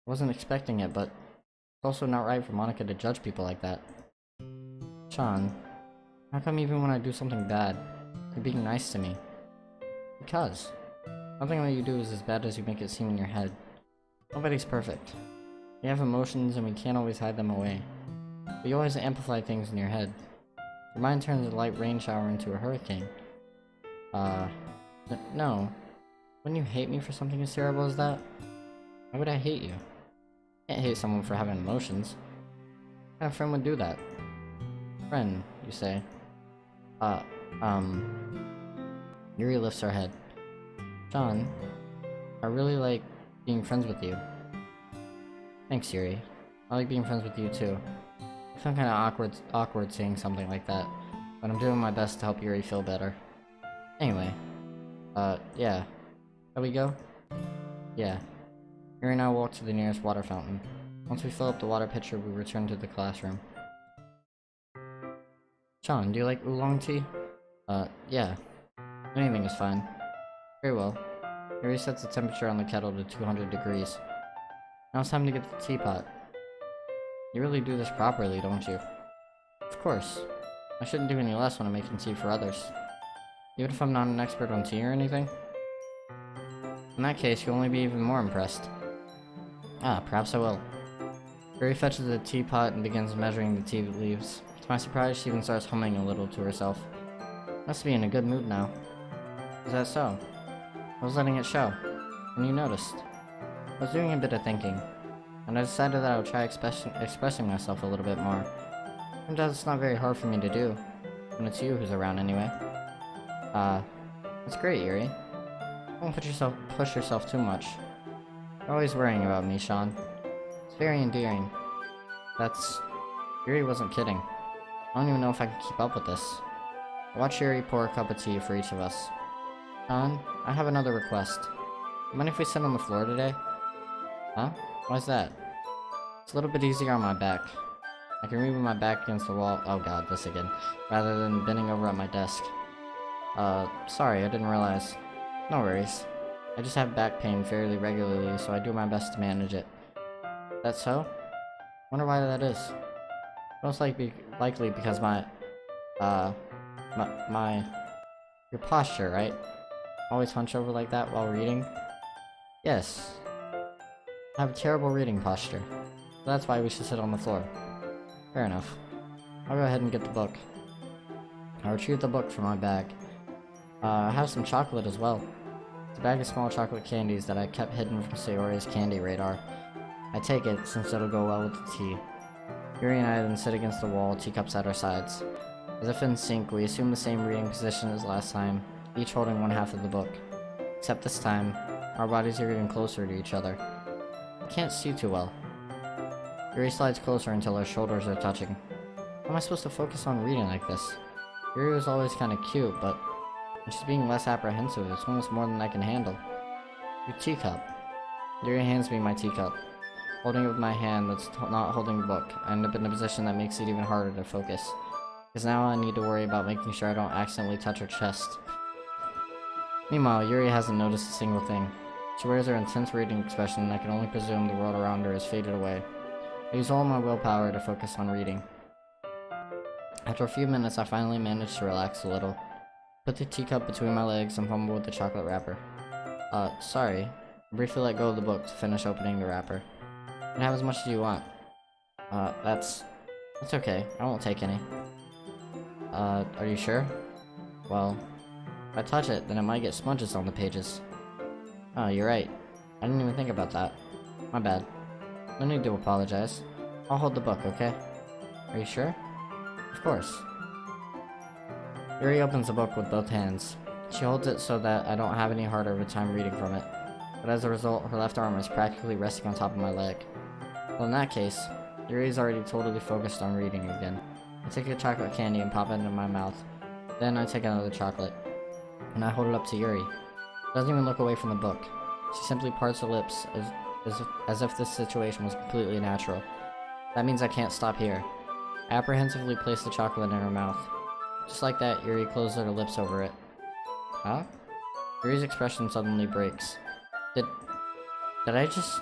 I wasn't expecting it, but it's also not right for Monica to judge people like that. Shaun, how come even when I do something bad, you're being nice to me? Because nothing that you do is as bad as you make it seem in your head. Nobody's perfect. We have emotions and we can't always hide them away. But you always amplify things in your head. Your mind turns a light rain shower into a hurricane. No. Wouldn't you hate me for something as terrible as that? Why would I hate you? I can't hate someone for having emotions. What kind of friend would do that? Friend, you say? Yuri lifts her head. Shaun, I really like being friends with you. Thanks, Yuri. I like being friends with you too. I feel kinda awkward saying something like that, but I'm doing my best to help Yuri feel better. Anyway, yeah. Shall we go? Yeah. Yuri and I walk to the nearest water fountain. Once we fill up the water pitcher, we return to the classroom. Shaun, do you like oolong tea? Yeah. Anything is fine. Very well. Yuri sets the temperature on the kettle to 200 degrees. Now it's time to get the teapot. You really do this properly, don't you? Of course. I shouldn't do any less when I'm making tea for others. Even if I'm not an expert on tea or anything. In that case, you'll only be even more impressed. Ah, perhaps I will. Yuri fetches the teapot and begins measuring the tea leaves. To my surprise, she even starts humming a little to herself. Must be in a good mood now. Is that so? I was letting it show, and you noticed. I was doing a bit of thinking, and I decided that I would try expressing myself a little bit more. Turns out it's not very hard for me to do, when it's you who's around anyway. That's great, Yuri. Don't push yourself too much. You're always worrying about me, Shaun. It's very endearing. Yuri wasn't kidding. I don't even know if I can keep up with this. Watch Yuri pour a cup of tea for each of us. Shaun, I have another request. Mind if we sit on the floor today? Huh? Why's that? It's a little bit easier on my back. I can read with my back against the wall. Oh god, this again. Rather than bending over at my desk. Sorry, I didn't realize. No worries. I just have back pain fairly regularly, so I do my best to manage it. That so? Wonder why that is. Most likely because your posture, right? Always hunch over like that while reading? Yes. I have a terrible reading posture. So that's why we should sit on the floor. Fair enough. I'll go ahead and get the book. I retrieve the book from my bag. I have some chocolate as well. It's a bag of small chocolate candies that I kept hidden from Sayori's candy radar. I take it, since it'll go well with the tea. Yuri and I then sit against the wall, teacups at our sides. As if in sync, we assume the same reading position as last time, each holding one half of the book. Except this time, our bodies are getting closer to each other. I can't see too well. Yuri slides closer until our shoulders are touching. How am I supposed to focus on reading like this? Yuri was always kinda cute, but when she's being less apprehensive, it's almost more than I can handle. Your teacup. Yuri hands me my teacup. Holding it with my hand that's not holding the book, I end up in a position that makes it even harder to focus. Because now I need to worry about making sure I don't accidentally touch her chest. Meanwhile, Yuri hasn't noticed a single thing. She wears her intense reading expression, and I can only presume the world around her has faded away. I use all my willpower to focus on reading. After a few minutes, I finally manage to relax a little. Put the teacup between my legs and fumble with the chocolate wrapper. Sorry. I briefly let go of the book to finish opening the wrapper. You can have as much as you want. That's okay. I won't take any. Are you sure? Well, if I touch it, then it might get smudges on the pages. Oh, you're right. I didn't even think about that. My bad. No need to apologize. I'll hold the book, okay? Are you sure? Of course. Yuri opens the book with both hands. She holds it so that I don't have any harder of a time reading from it. But as a result, her left arm is practically resting on top of my leg. Well, in that case, Yuri's already totally focused on reading again. I take a chocolate candy and pop it into my mouth. Then I take another chocolate, and I hold it up to Yuri. She doesn't even look away from the book. She simply parts her lips as if this situation was completely natural. That means I can't stop here. I apprehensively place the chocolate in her mouth. Just like that, Yuri closes her lips over it. Huh? Yuri's expression suddenly breaks. Did I just...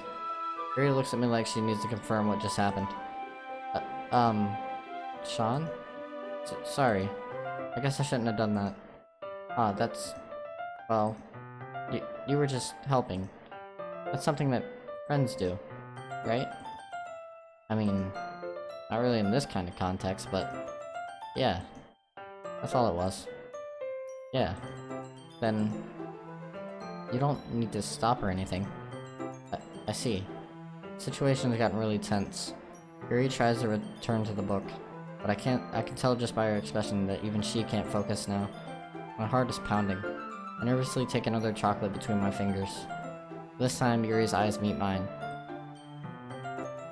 Yuri looks at me like she needs to confirm what just happened. Shaun? Sorry. I guess I shouldn't have done that. That's... Well... You were just helping. That's something that friends do, right? I mean, not really in this kind of context, but... Yeah. That's all it was. Yeah. Then... You don't need to stop or anything. I see. The situation has gotten really tense. Yuri tries to return to the book, but I can tell just by her expression that even she can't focus now. My heart is pounding. I nervously take another chocolate between my fingers. This time, Yuri's eyes meet mine.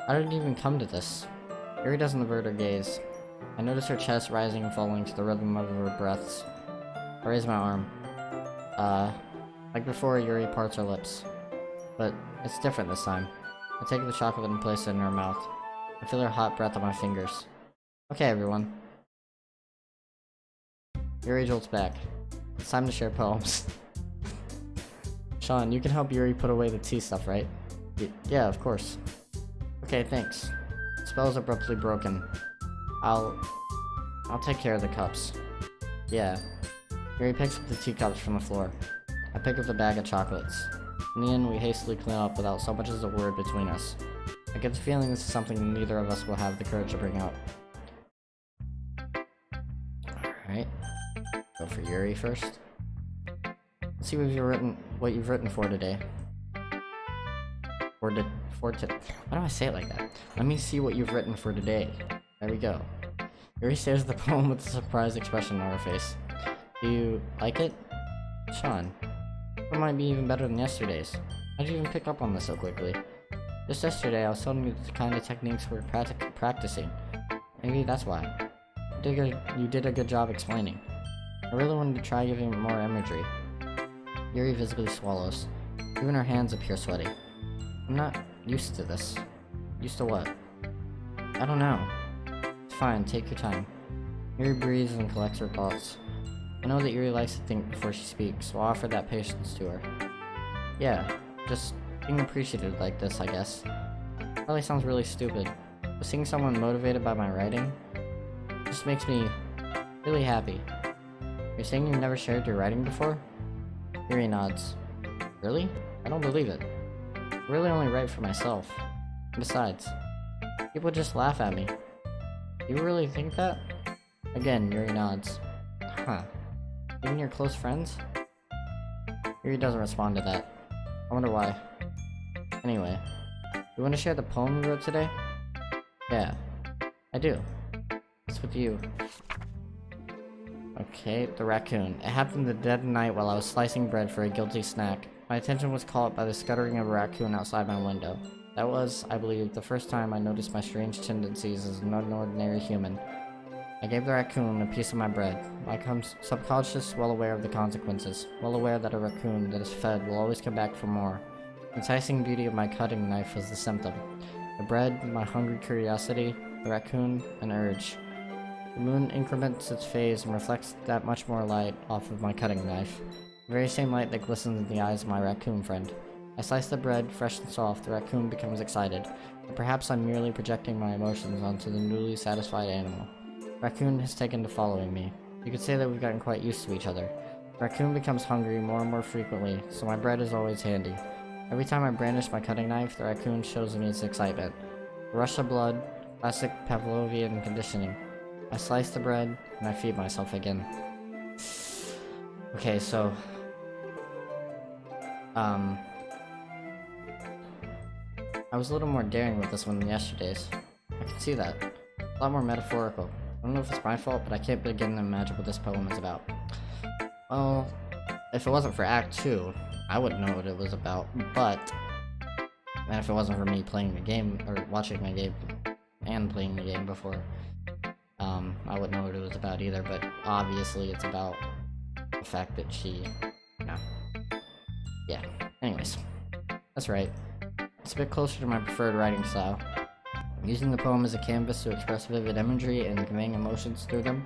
How did it even come to this? Yuri doesn't avert her gaze. I notice her chest rising and falling to the rhythm of her breaths. I raise my arm. Like before, Yuri parts her lips. But it's different this time. I take the chocolate and place it in her mouth. I feel her hot breath on my fingers. Okay, everyone. Yuri jolts back. It's time to share poems. Shaun, you can help Yuri put away the tea stuff, right? Yeah, of course. Okay, thanks. Spell's abruptly broken. I'll take care of the cups. Yeah. Yuri picks up the teacups from the floor. I pick up the bag of chocolates. In the end, we hastily clean up without so much as a word between us. I get the feeling this is something neither of us will have the courage to bring up. Alright. Go for Yuri first. Let's see what you've written for today. Why do I say it like that? Let me see what you've written for today. There we go. Yuri stares at the poem with a surprised expression on her face. Do you like it? Shaun, it might be even better than yesterday's. How'd you even pick up on this so quickly? Just yesterday, I was telling you the kind of techniques we're practicing. Maybe that's why. You did a good job explaining. I really wanted to try giving it more imagery. Yuri visibly swallows. Even her hands appear sweaty. I'm not used to this. Used to what? I don't know. It's fine, take your time. Yuri breathes and collects her thoughts. I know that Yuri likes to think before she speaks, so I'll offer that patience to her. Yeah, just being appreciated like this, I guess. Probably sounds really stupid, but seeing someone motivated by my writing just makes me really happy. You're saying you've never shared your writing before? Yuri nods. Really? I don't believe it. I really only write for myself. Besides, people just laugh at me. You really think that? Again, Yuri nods. Huh. Even your close friends? Yuri doesn't respond to that. I wonder why. Anyway, you want to share the poem you wrote today? Yeah, I do. What's with you? Okay, the raccoon. It happened the dead of night while I was slicing bread for a guilty snack. My attention was caught by the scuttering of a raccoon outside my window. That was, I believe, the first time I noticed my strange tendencies as an ordinary human. I gave the raccoon a piece of my bread, my subconscious well aware of the consequences, well aware that a raccoon that is fed will always come back for more. The enticing beauty of my cutting knife was the symptom. The bread, my hungry curiosity, the raccoon, an urge. The moon increments its phase and reflects that much more light off of my cutting knife. The very same light that glistens in the eyes of my raccoon friend. I slice the bread, fresh and soft, the raccoon becomes excited. But perhaps I'm merely projecting my emotions onto the newly satisfied animal. Raccoon has taken to following me. You could say that we've gotten quite used to each other. Raccoon becomes hungry more and more frequently, so my bread is always handy. Every time I brandish my cutting knife, the raccoon shows me its excitement. A rush of blood, classic Pavlovian conditioning. I slice the bread, and I feed myself again. Okay, so... I was a little more daring with this one than yesterday's. I can see that. A lot more metaphorical. I don't know if it's my fault, but I can't begin to imagine what this poem is about. Well, if it wasn't for Act 2, I wouldn't know what it was about, but... And if it wasn't for me playing the game, or watching the game, and playing the game before, I wouldn't know what it was about either, but obviously it's about the fact that she... Yeah. Anyways. That's right. It's a bit closer to my preferred writing style. Using the poem as a canvas to express vivid imagery and conveying emotions through them.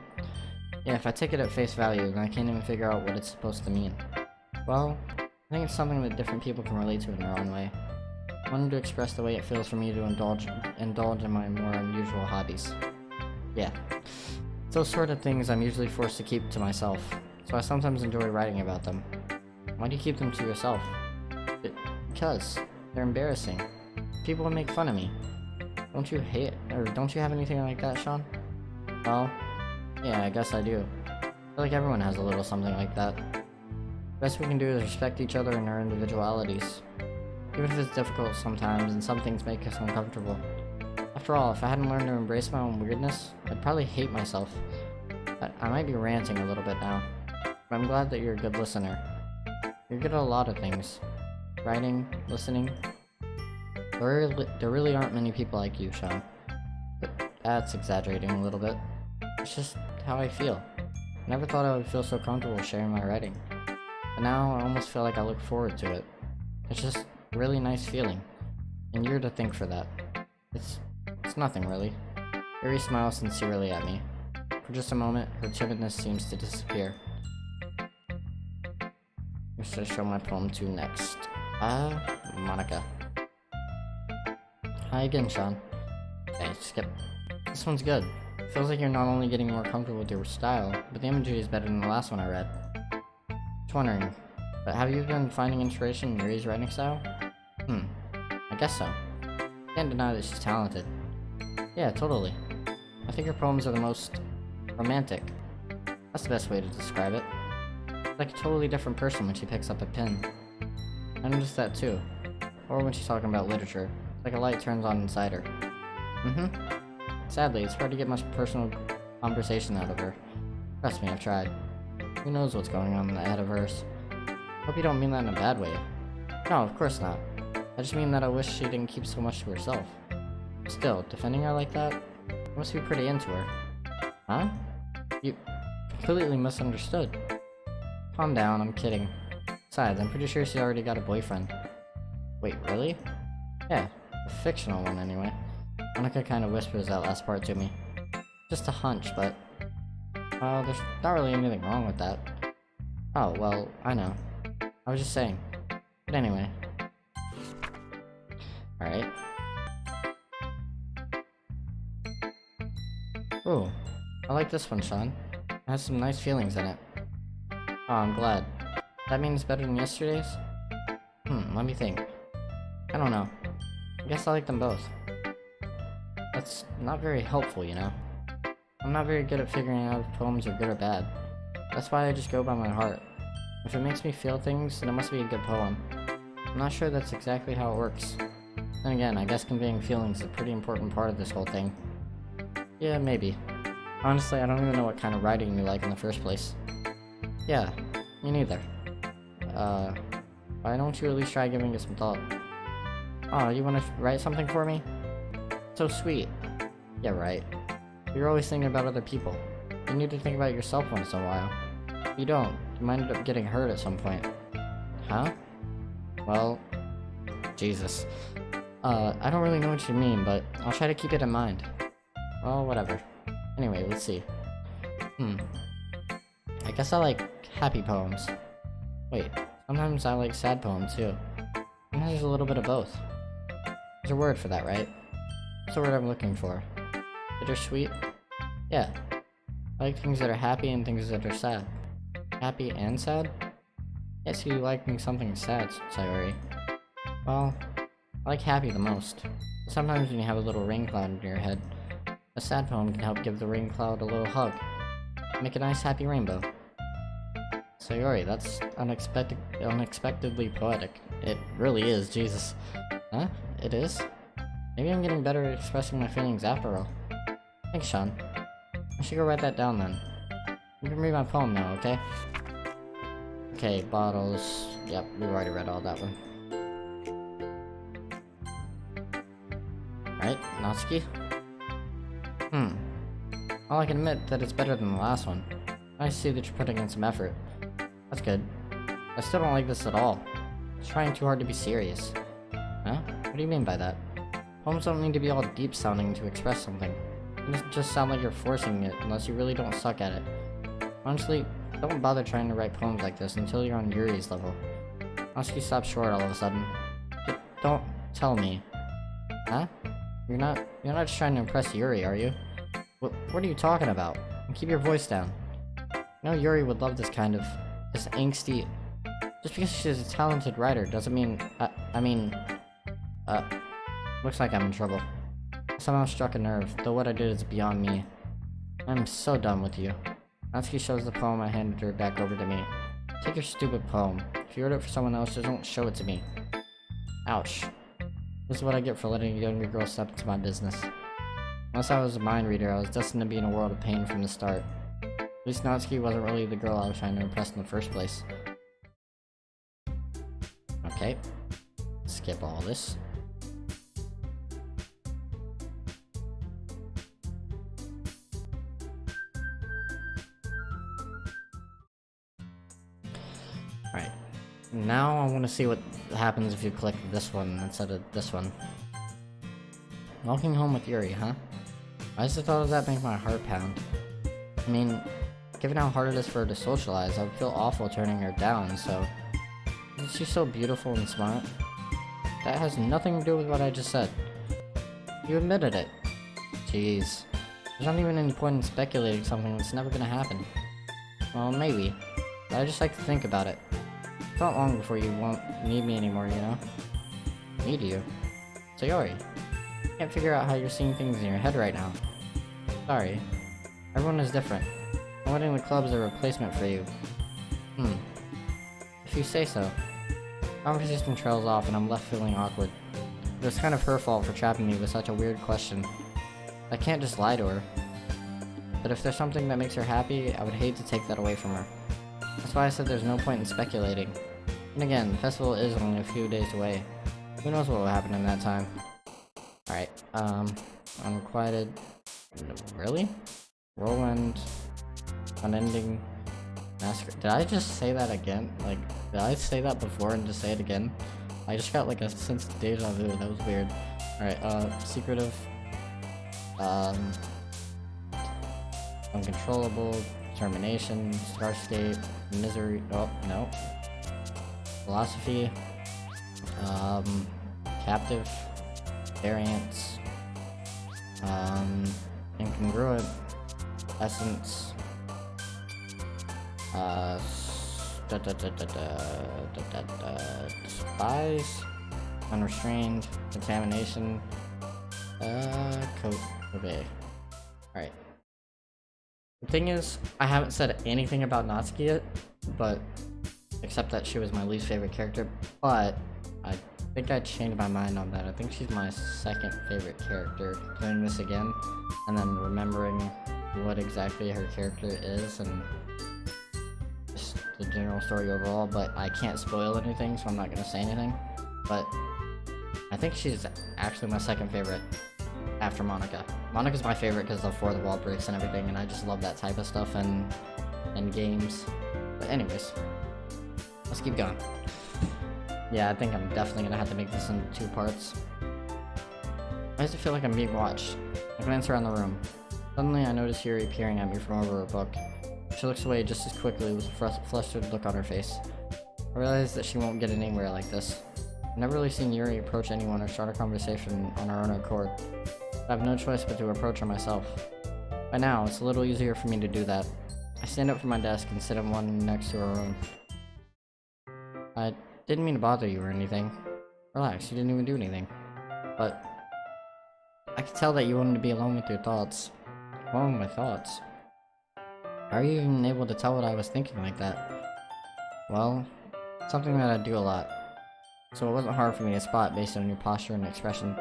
Yeah, if I take it at face value, then I can't even figure out what it's supposed to mean. Well, I think it's something that different people can relate to in their own way. I wanted to express the way it feels for me to indulge in my more unusual hobbies. Yeah. It's those sort of things I'm usually forced to keep to myself, so I sometimes enjoy writing about them. Why do you keep them to yourself? Because they're embarrassing. People will make fun of me. Don't you have anything like that, Shaun? Well, yeah, I guess I do. I feel like everyone has a little something like that. The best we can do is respect each other and our individualities. Even if it's difficult sometimes and some things make us uncomfortable. After all, if I hadn't learned to embrace my own weirdness, I'd probably hate myself. I might be ranting a little bit now, but I'm glad that you're a good listener. You're good at a lot of things. Writing, listening. There really aren't many people like you, Shaun. But that's exaggerating a little bit. It's just how I feel. I never thought I would feel so comfortable sharing my writing. But now I almost feel like I look forward to it. It's just a really nice feeling. And you're to thank for that. It's nothing really. Yuri smiles sincerely at me. For just a moment, her timidness seems to disappear. Who should I show my poem to next? Monica. Hi again, Shaun. Okay, skip. This one's good. Feels like you're not only getting more comfortable with your style, but the imagery is better than the last one I read. Just wondering, But have you been finding inspiration in Yuri's writing style? I guess so. Can't deny that she's talented. Yeah, totally. I think her poems are the most romantic. That's the best way to describe it. She's like a totally different person when she picks up a pen. I noticed that too. Or when she's talking about literature. It's like a light turns on inside her. Sadly, it's hard to get much personal conversation out of her. Trust me, I've tried. Who knows what's going on in the head of hers? Hope you don't mean that in a bad way. No, of course not. I just mean that I wish she didn't keep so much to herself. Still, defending her like that? You must be pretty into her. Huh? You completely misunderstood. Calm down, I'm kidding. Besides, I'm pretty sure she's already got a boyfriend. Wait, really? Yeah, a fictional one anyway. Monica kind of whispers that last part to me. Just a hunch, but... well, there's not really anything wrong with that. Oh, well, I know. I was just saying. But anyway. Alright. Ooh, I like this one, Shaun. It has some nice feelings in it. Oh, I'm glad. That means better than yesterday's? Let me think. I don't know. I guess I like them both. That's not very helpful, you know? I'm not very good at figuring out if poems are good or bad. That's why I just go by my heart. If it makes me feel things, then it must be a good poem. I'm not sure that's exactly how it works. Then again, I guess conveying feelings is a pretty important part of this whole thing. Yeah, maybe. Honestly, I don't even know what kind of writing you like in the first place. Yeah, me neither. Why don't you at least try giving it some thought? Oh, you wanna write something for me? So sweet. Yeah, right. You're always thinking about other people. You need to think about yourself once in a while. If you don't, you might end up getting hurt at some point. Huh? Well... Jesus. I don't really know what you mean, but I'll try to keep it in mind. Well, whatever. Anyway, let's see. I guess I like happy poems. Wait, sometimes I like sad poems too. Sometimes there's a little bit of both. There's a word for that, right? What's the word I'm looking for? Bittersweet? Yeah. I like things that are happy and things that are sad. Happy and sad? Yes, you liking something sad, Sayori. Well, I like happy the most. Sometimes when you have a little rain cloud in your head, a sad poem can help give the rain cloud a little hug. Make a nice happy rainbow. Sayori, that's unexpectedly poetic. It really is, Jesus. Huh? It is? Maybe I'm getting better at expressing my feelings after all. Thanks, Shaun. I should go write that down then. You can read my poem now, okay? Okay, bottles. Yep, we already read all that one. Right, Natsuki? Well, I can admit that it's better than the last one. I see that you're putting in some effort. That's good. I still don't like this at all. It's trying too hard to be serious. Huh? What do you mean by that? Poems don't need to be all deep sounding to express something. It doesn't just sound like you're forcing it unless you really don't suck at it. Honestly, don't bother trying to write poems like this until you're on Yuri's level. Natsuki stopped short all of a sudden. Don't tell me. Huh? You're not just trying to impress Yuri, are you? What are you talking about? And keep your voice down. I know Yuri would love this angsty... Just because she's a talented writer doesn't mean... Looks like I'm in trouble. I somehow struck a nerve, though what I did is beyond me. I'm so done with you. Natsuki shows the poem I handed her back over to me. Take your stupid poem. If you wrote it for someone else, just don't show it to me. Ouch. This is what I get for letting a younger girl step into my business. Unless I was a mind reader, I was destined to be in a world of pain from the start. At least Natsuki wasn't really the girl I was trying to impress in the first place. Okay. Skip all this. Alright. Now I want to see what happens if you click this one instead of this one. Walking home with Yuri, huh? Why does the thought of that make my heart pound? I mean, given how hard it is for her to socialize, I would feel awful turning her down, so... Isn't she so beautiful and smart? That has nothing to do with what I just said. You admitted it. Jeez. There's not even any point in speculating something that's never gonna happen. Well, maybe. But I just like to think about it. Not long before you won't need me anymore, you know? Need you? Sayori, I can't figure out how you're seeing things in your head right now. Sorry. Everyone is different. Avoiding the club is a replacement for you. If you say so. Conversation trails off and I'm left feeling awkward. It was kind of her fault for trapping me with such a weird question. I can't just lie to her. But if there's something that makes her happy, I would hate to take that away from her. That's why I said there's no point in speculating. And again, the festival is only a few days away. Who knows what will happen in that time. Alright, unrequited. Really? Whirlwind. Unending. Massacre. Did I just say that again? Like, did I say that before and just say it again? I just got like a sense of deja vu. That was weird. Alright, secretive. Uncontrollable. Determination. Starscape. Misery. Oh, no. Philosophy. Captive. Variance. Incongruent. Essence. Despise. Unrestrained. Contamination. Obey. Alright. The thing is, I haven't said anything about Natsuki yet, but except that she was my least favorite character, but I think I changed my mind on that. I think she's my second favorite character. Doing this again, and then remembering what exactly her character is, and just the general story overall, but I can't spoil anything, so I'm not gonna say anything. But I think she's actually my second favorite after Monica. Monica's my favorite because of the wall breaks and everything, and I just love that type of stuff in games. But anyways, let's keep going. Yeah, I think I'm definitely gonna have to make this into 2 parts. Why does it feel like I'm being watched? I glance around the room. Suddenly I notice Yuri peering at me from over her book. She looks away just as quickly with a flustered look on her face. I realize that she won't get anywhere like this. I've never really seen Yuri approach anyone or start a conversation on her own accord. I have no choice but to approach her myself. By now, it's a little easier for me to do that. I stand up from my desk and sit in one next to her own. I didn't mean to bother you or anything. Relax, you didn't even do anything. But I could tell that you wanted to be alone with your thoughts. Alone with my thoughts? How are you even able to tell what I was thinking like that? Well, it's something that I do a lot. So it wasn't hard for me to spot based on your posture and expression.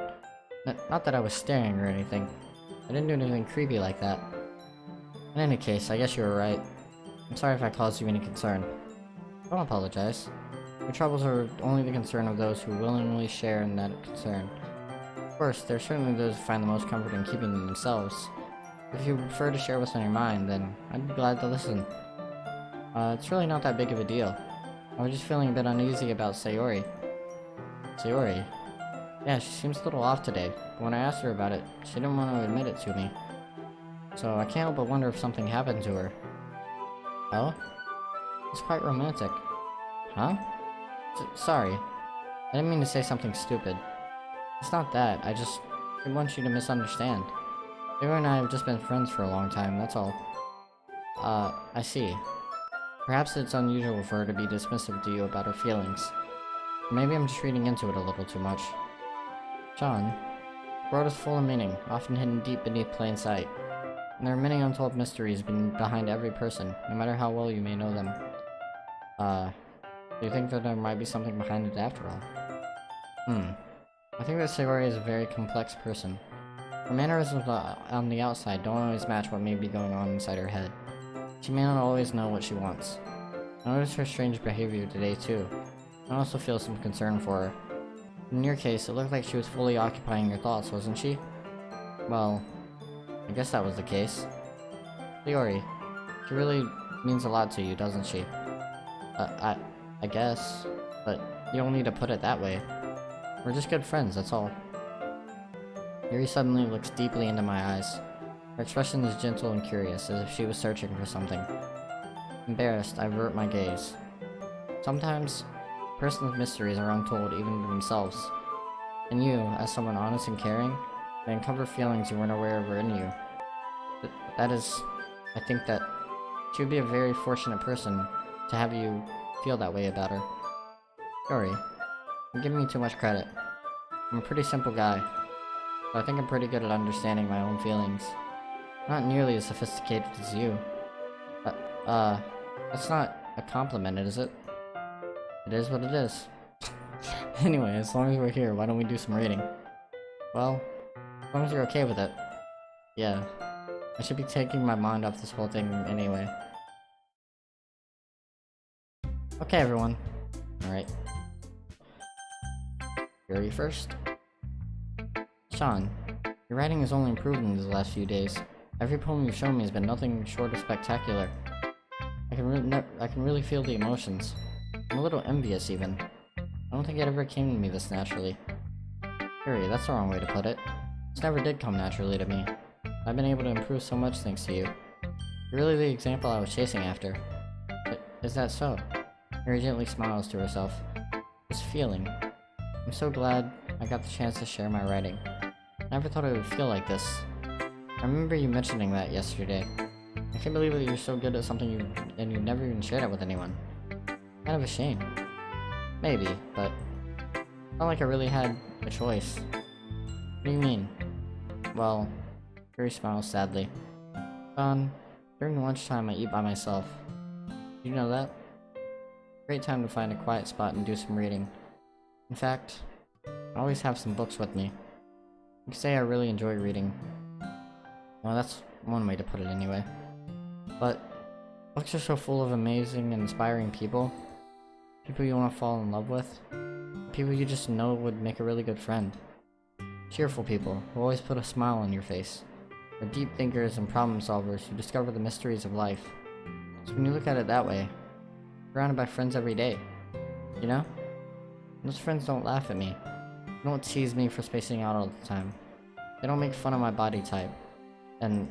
Not that I was staring or anything. I didn't do anything creepy like that. In any case, I guess you were right. I'm sorry if I caused you any concern. Don't apologize. Your troubles are only the concern of those who willingly share in that concern. Of course, there are certainly those who find the most comfort in keeping them themselves. If you prefer to share what's on your mind, then I'd be glad to listen. It's really not that big of a deal. I was just feeling a bit uneasy about Sayori. Sayori? Yeah, she seems a little off today, but when I asked her about it, she didn't want to admit it to me. So I can't help but wonder if something happened to her. Oh? It's quite romantic. Huh? Sorry. I didn't mean to say something stupid. It's not that, I just didn't want you to misunderstand. Sayori and I have just been friends for a long time, that's all. I see. Perhaps it's unusual for her to be dismissive to you about her feelings. Or maybe I'm just reading into it a little too much. Shaun, the world is full of meaning, often hidden deep beneath plain sight. And there are many untold mysteries behind every person, no matter how well you may know them. Do you think that there might be something behind it after all? I think that Sayori is a very complex person. Her mannerisms on the outside don't always match what may be going on inside her head. She may not always know what she wants. I noticed her strange behavior today too. I also feel some concern for her. In your case, it looked like she was fully occupying your thoughts, wasn't she? Well, I guess that was the case. Sayori, she really means a lot to you, doesn't she? I guess, but you don't need to put it that way. We're just good friends, that's all. Yuri suddenly looks deeply into my eyes. Her expression is gentle and curious, as if she was searching for something. Embarrassed, I avert my gaze. Sometimes, a person's mysteries are untold even to themselves. And you, as someone honest and caring, may uncover feelings you weren't aware of were in you. That is, I think that she would be a very fortunate person to have you feel that way about her. Sorry, you're giving me too much credit. I'm a pretty simple guy, but I think I'm pretty good at understanding my own feelings. Not nearly as sophisticated as you. That's not a compliment, is it? It is what it is. Anyway, as long as we're here, why don't we do some reading? Well, as long as you're okay with it. Yeah, I should be taking my mind off this whole thing anyway. Okay, everyone. Alright. Yuri first. Shaun, your writing has only improved in these last few days. Every poem you've shown me has been nothing short of spectacular. I can really feel the emotions. I'm a little envious, even. I don't think it ever came to me this naturally. Yuri, that's the wrong way to put it. This never did come naturally to me. I've been able to improve so much thanks to you. You're really the example I was chasing after. But is that so? Yuri gently smiles to herself. This feeling. I'm so glad I got the chance to share my writing. I never thought it would feel like this. I remember you mentioning that yesterday. I can't believe that you're so good at something and you never even shared it with anyone. Kind of a shame. Maybe, but it's not like I really had a choice. What do you mean? Well, Yuri smiles sadly. During lunchtime I eat by myself. Did you know that? Great time to find a quiet spot and do some reading. In fact, I always have some books with me. You could say I really enjoy reading. Well, that's one way to put it anyway. But books are so full of amazing and inspiring people. People you want to fall in love with. People you just know would make a really good friend. Cheerful people who always put a smile on your face. Or deep thinkers and problem solvers who discover the mysteries of life. So when you look at it that way, I'm surrounded by friends every day. You know? Those friends don't laugh at me. They don't tease me for spacing out all the time. They don't make fun of my body type. And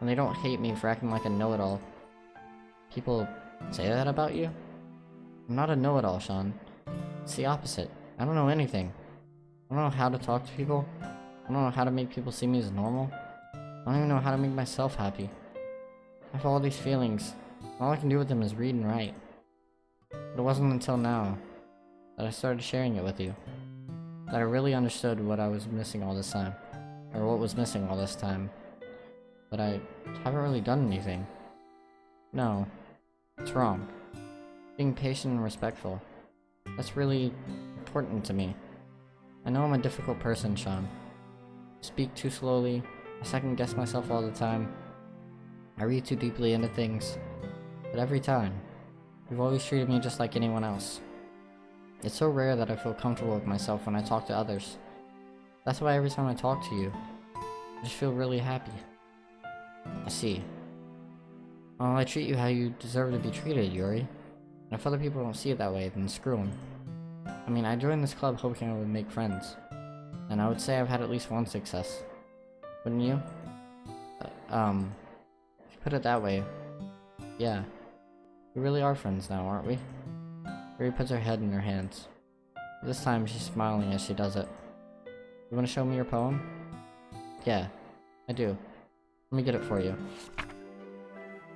they don't hate me for acting like a know-it-all. People say that about you? I'm not a know-it-all, Shaun. It's the opposite. I don't know anything. I don't know how to talk to people. I don't know how to make people see me as normal. I don't even know how to make myself happy. I have all these feelings. All I can do with them is read and write. But it wasn't until now that I started sharing it with you that I really understood what I was missing all this time. Or what was missing all this time. But I haven't really done anything. No, it's wrong. Being patient and respectful. That's really important to me. I know I'm a difficult person, Shaun. I speak too slowly. I second guess myself all the time. I read too deeply into things. But every time, you've always treated me just like anyone else. It's so rare that I feel comfortable with myself when I talk to others. That's why every time I talk to you, I just feel really happy. I see. Well, I treat you how you deserve to be treated, Yuri. And if other people don't see it that way, then screw them. I mean, I joined this club hoping I would make friends. And I would say I've had at least one success. Wouldn't you? If you put it that way, yeah. We really are friends now, aren't we? Yuri puts her head in her hands. This time she's smiling as she does it. You want to show me your poem? Yeah, I do. Let me get it for you.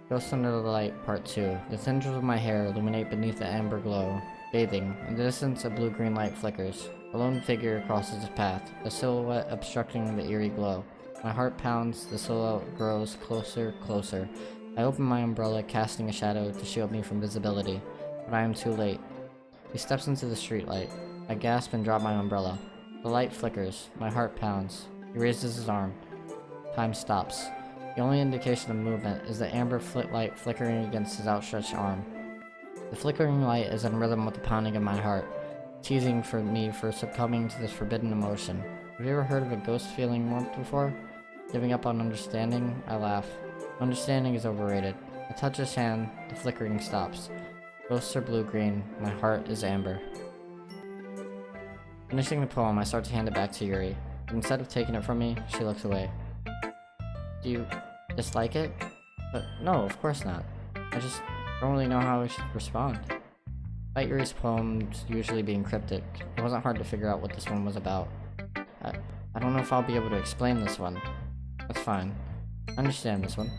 Ghost Under the Light, Part 2. The tendrils of my hair illuminate beneath the amber glow. Bathing. In the distance, a blue-green light flickers. A lone figure crosses its path, a silhouette obstructing the eerie glow. My heart pounds, the silhouette grows closer, closer. I open my umbrella, casting a shadow to shield me from visibility. But I am too late. He steps into the streetlight. I gasp and drop my umbrella. The light flickers. My heart pounds. He raises his arm. Time stops. The only indication of movement is the amber light flickering against his outstretched arm. The flickering light is in rhythm with the pounding of my heart, teasing for me for succumbing to this forbidden emotion. Have you ever heard of a ghost feeling warmth before? Giving up on understanding? I laugh. Understanding is overrated. I touch his hand, the flickering stops. Ghosts are blue-green, my heart is amber. Finishing the poem, I start to hand it back to Yuri, but instead of taking it from me, she looks away. Do you dislike it? But no, of course not. I just don't really know how I should respond. Despite Yuri's poems usually being cryptic, it wasn't hard to figure out what this one was about. I don't know if I'll be able to explain this one. That's fine. I understand this one.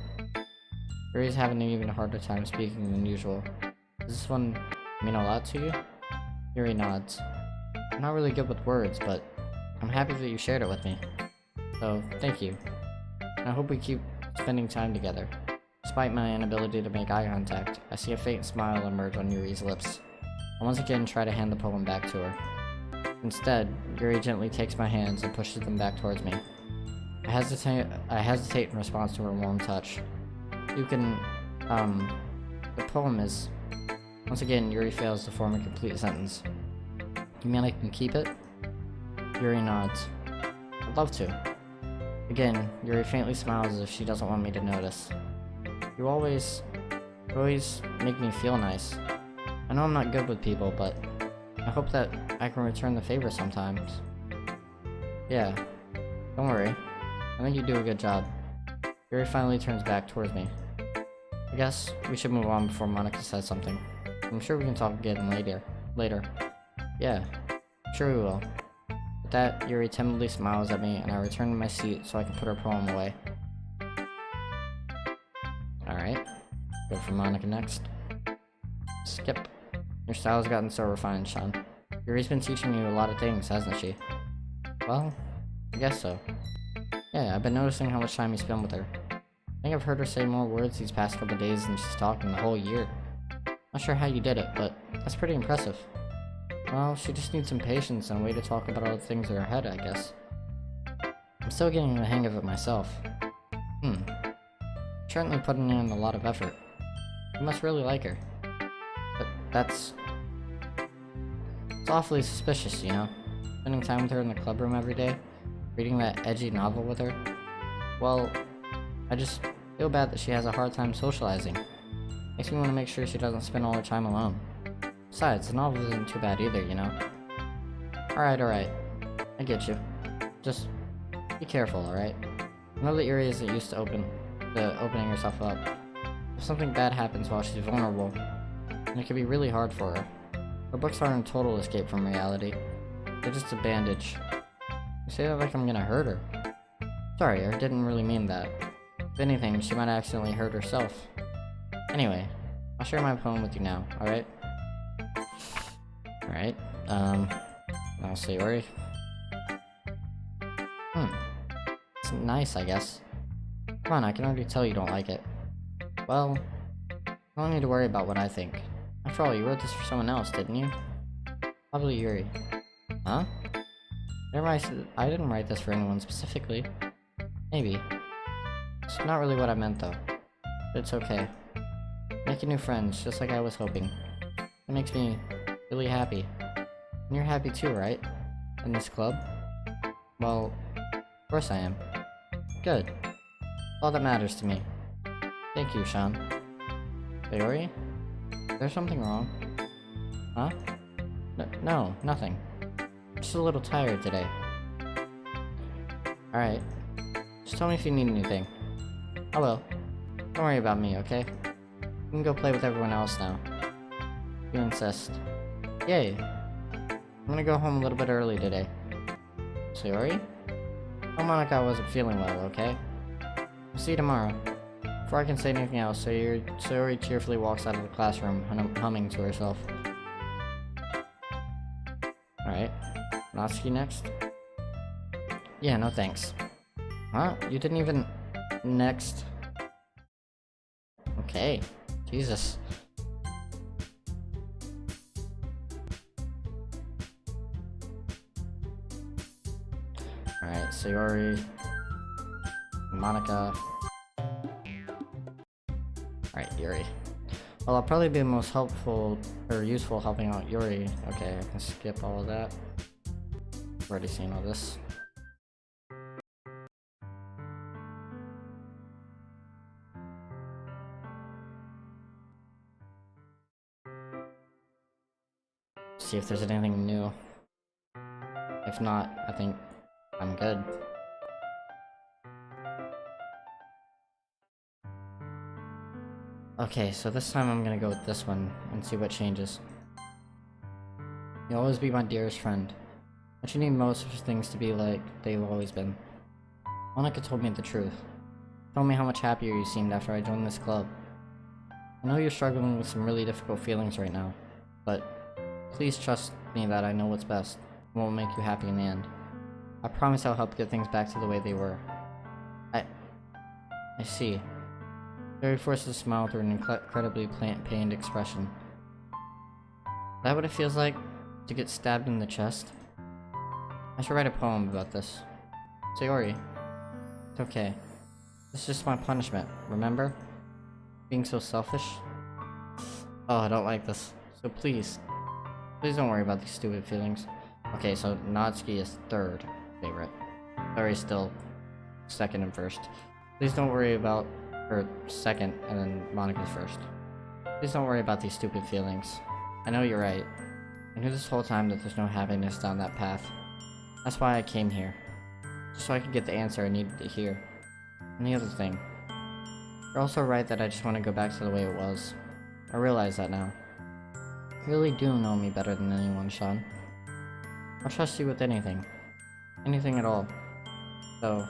Yuri's having an even harder time speaking than usual. Does this one mean a lot to you? Yuri nods. I'm not really good with words, but I'm happy that you shared it with me. So, thank you. And I hope we keep spending time together. Despite my inability to make eye contact, I see a faint smile emerge on Yuri's lips. I once again try to hand the poem back to her. Instead, Yuri gently takes my hands and pushes them back towards me. I hesitate in response to her warm touch. You can, the poem is... Once again, Yuri fails to form a complete sentence. You mean I can keep it? Yuri nods. I'd love to. Again, Yuri faintly smiles as if she doesn't want me to notice. You always make me feel nice. I know I'm not good with people, but I hope that I can return the favor sometimes. Yeah, don't worry. I think you do a good job. Yuri finally turns back towards me. I guess we should move on before Monica says something. I'm sure we can talk again later. Yeah, sure we will. With that, Yuri timidly smiles at me and I return to my seat so I can put her poem away. Alright, go for Monica next. Skip. Your style has gotten so refined, Shaun. Yuri's been teaching you a lot of things, hasn't she? Well, I guess so. Yeah, I've been noticing how much time you spend with her. I think I've heard her say more words these past couple days than she's talked in the whole year. Not sure how you did it, but that's pretty impressive. Well, she just needs some patience and a way to talk about all the things in her head, I guess. I'm still getting the hang of it myself. Certainly putting in a lot of effort. You must really like her. But it's awfully suspicious, you know? Spending time with her in the clubroom every day, reading that edgy novel with her. Well, I just feel bad that she has a hard time socializing. Makes me want to make sure she doesn't spend all her time alone. Besides, the novel isn't too bad either, you know? Alright. I get you. Just be careful, alright? I know that Yuri isn't used to opening herself up. If something bad happens while she's vulnerable, then it can be really hard for her. Her books aren't a total escape from reality. They're just a bandage. You say that like I'm gonna hurt her. Sorry, I didn't really mean that. If anything, she might accidentally hurt herself. Anyway, I'll share my poem with you now, alright? Alright, I'll say Yuri. It's nice, I guess. Come on, I can already tell you don't like it. Well, you don't need to worry about what I think. After all, you wrote this for someone else, didn't you? Probably Yuri. Huh? I didn't write this for anyone specifically. Maybe. It's not really what I meant, though. But it's okay. Making new friends, just like I was hoping. It makes me really happy. And you're happy too, right? In this club? Well, of course I am. Good. All that matters to me. Thank you, Shaun. Yuri? Is there something wrong? Huh? No, nothing. I'm just a little tired today. Alright. Just tell me if you need anything. I will. Don't worry about me, okay? You can go play with everyone else now. If you insist. Yay! I'm gonna go home a little bit early today. Yuri? Oh, Monica wasn't feeling well, okay? I'll see you tomorrow. Before I can say anything else, Sayori cheerfully walks out of the classroom, humming to herself. Alright. Natsuki next? Yeah, no thanks. Huh? You didn't even... Next. Okay. Jesus. Alright, Sayori. Monica. Alright, Yuri. Well, I'll probably be the most helpful or useful helping out Yuri. Okay, I can skip all of that. I've already seen all this. See if there's anything new. If not, I think I'm good. Okay, so this time I'm gonna go with this one and see what changes. You'll always be my dearest friend. What you need most is things to be like they've always been. Monica told me the truth. Told me how much happier you seemed after I joined this club. I know you're struggling with some really difficult feelings right now, but Please trust me that I know what's best and won't make you happy in the end. I promise I'll help get things back to the way they were. I see. Barry forces a smile through an incredibly pained expression. Is that what it feels like? To get stabbed in the chest? I should write a poem about this. Sayori. It's okay. It's just my punishment, remember? Being so selfish? Oh, I don't like this. So please don't worry about these stupid feelings. Okay, so Natsuki is third favorite. Sayori's still second and first. Please don't worry about her second, and then Monica's first. Please don't worry about these stupid feelings. I know you're right. I knew this whole time that there's no happiness down that path. That's why I came here. Just so I could get the answer I needed to hear. And the other thing. You're also right that I just want to go back to the way it was. I realize that now. You really do know me better than anyone, Shaun. I'll trust you with anything. Anything at all. So,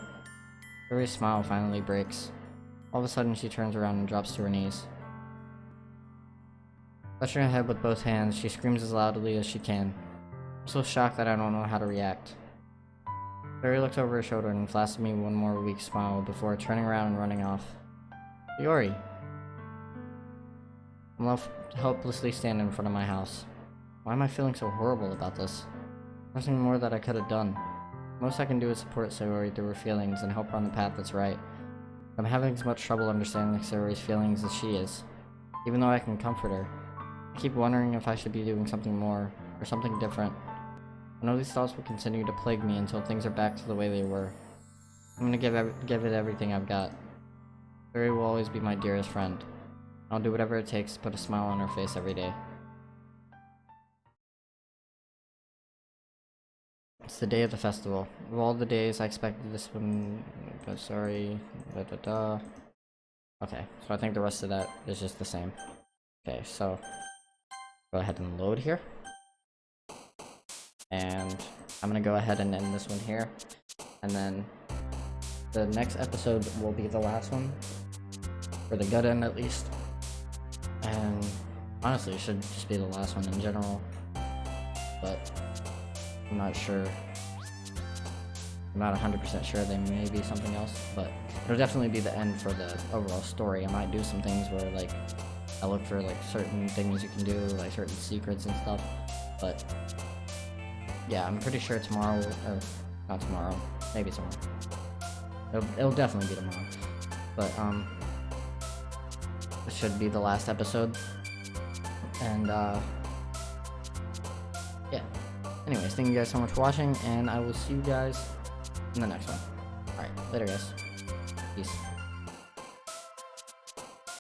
Sayori's smile finally breaks. All of a sudden, she turns around and drops to her knees. Clutching her head with both hands, she screams as loudly as she can. I'm so shocked that I don't know how to react. Sayori looks over her shoulder and flashes me one more weak smile before turning around and running off. Sayori! I'm left helplessly standing in front of my house. Why am I feeling so horrible about this? There's nothing more that I could have done. Most I can do is support Sayori through her feelings and help her on the path that's right. I'm having as much trouble understanding Sayori's feelings as she is. Even though I can comfort her, I keep wondering if I should be doing something more, or something different. I know these thoughts will continue to plague me until things are back to the way they were. I'm gonna give it everything I've got. Sayori will always be my dearest friend. I'll do whatever it takes to put a smile on her face every day. It's the day of the festival. Of all the days, I expected this one. But sorry. Okay, so I think the rest of that is just the same. Okay, so go ahead and load here. And I'm gonna go ahead and end this one here. And then the next episode will be the last one. For the gut end, at least. And honestly, it should just be the last one in general. But I'm not sure. I'm not 100% sure. There may be something else, but it'll definitely be the end for the overall story. I might do some things where, like, I look for, like, certain things you can do, like certain secrets and stuff. But yeah, I'm pretty sure tomorrow, or not tomorrow, maybe tomorrow. It'll definitely be tomorrow. But this should be the last episode. And yeah. Anyways, thank you guys so much for watching, and I will see you guys in the next one. Alright, later guys. Peace.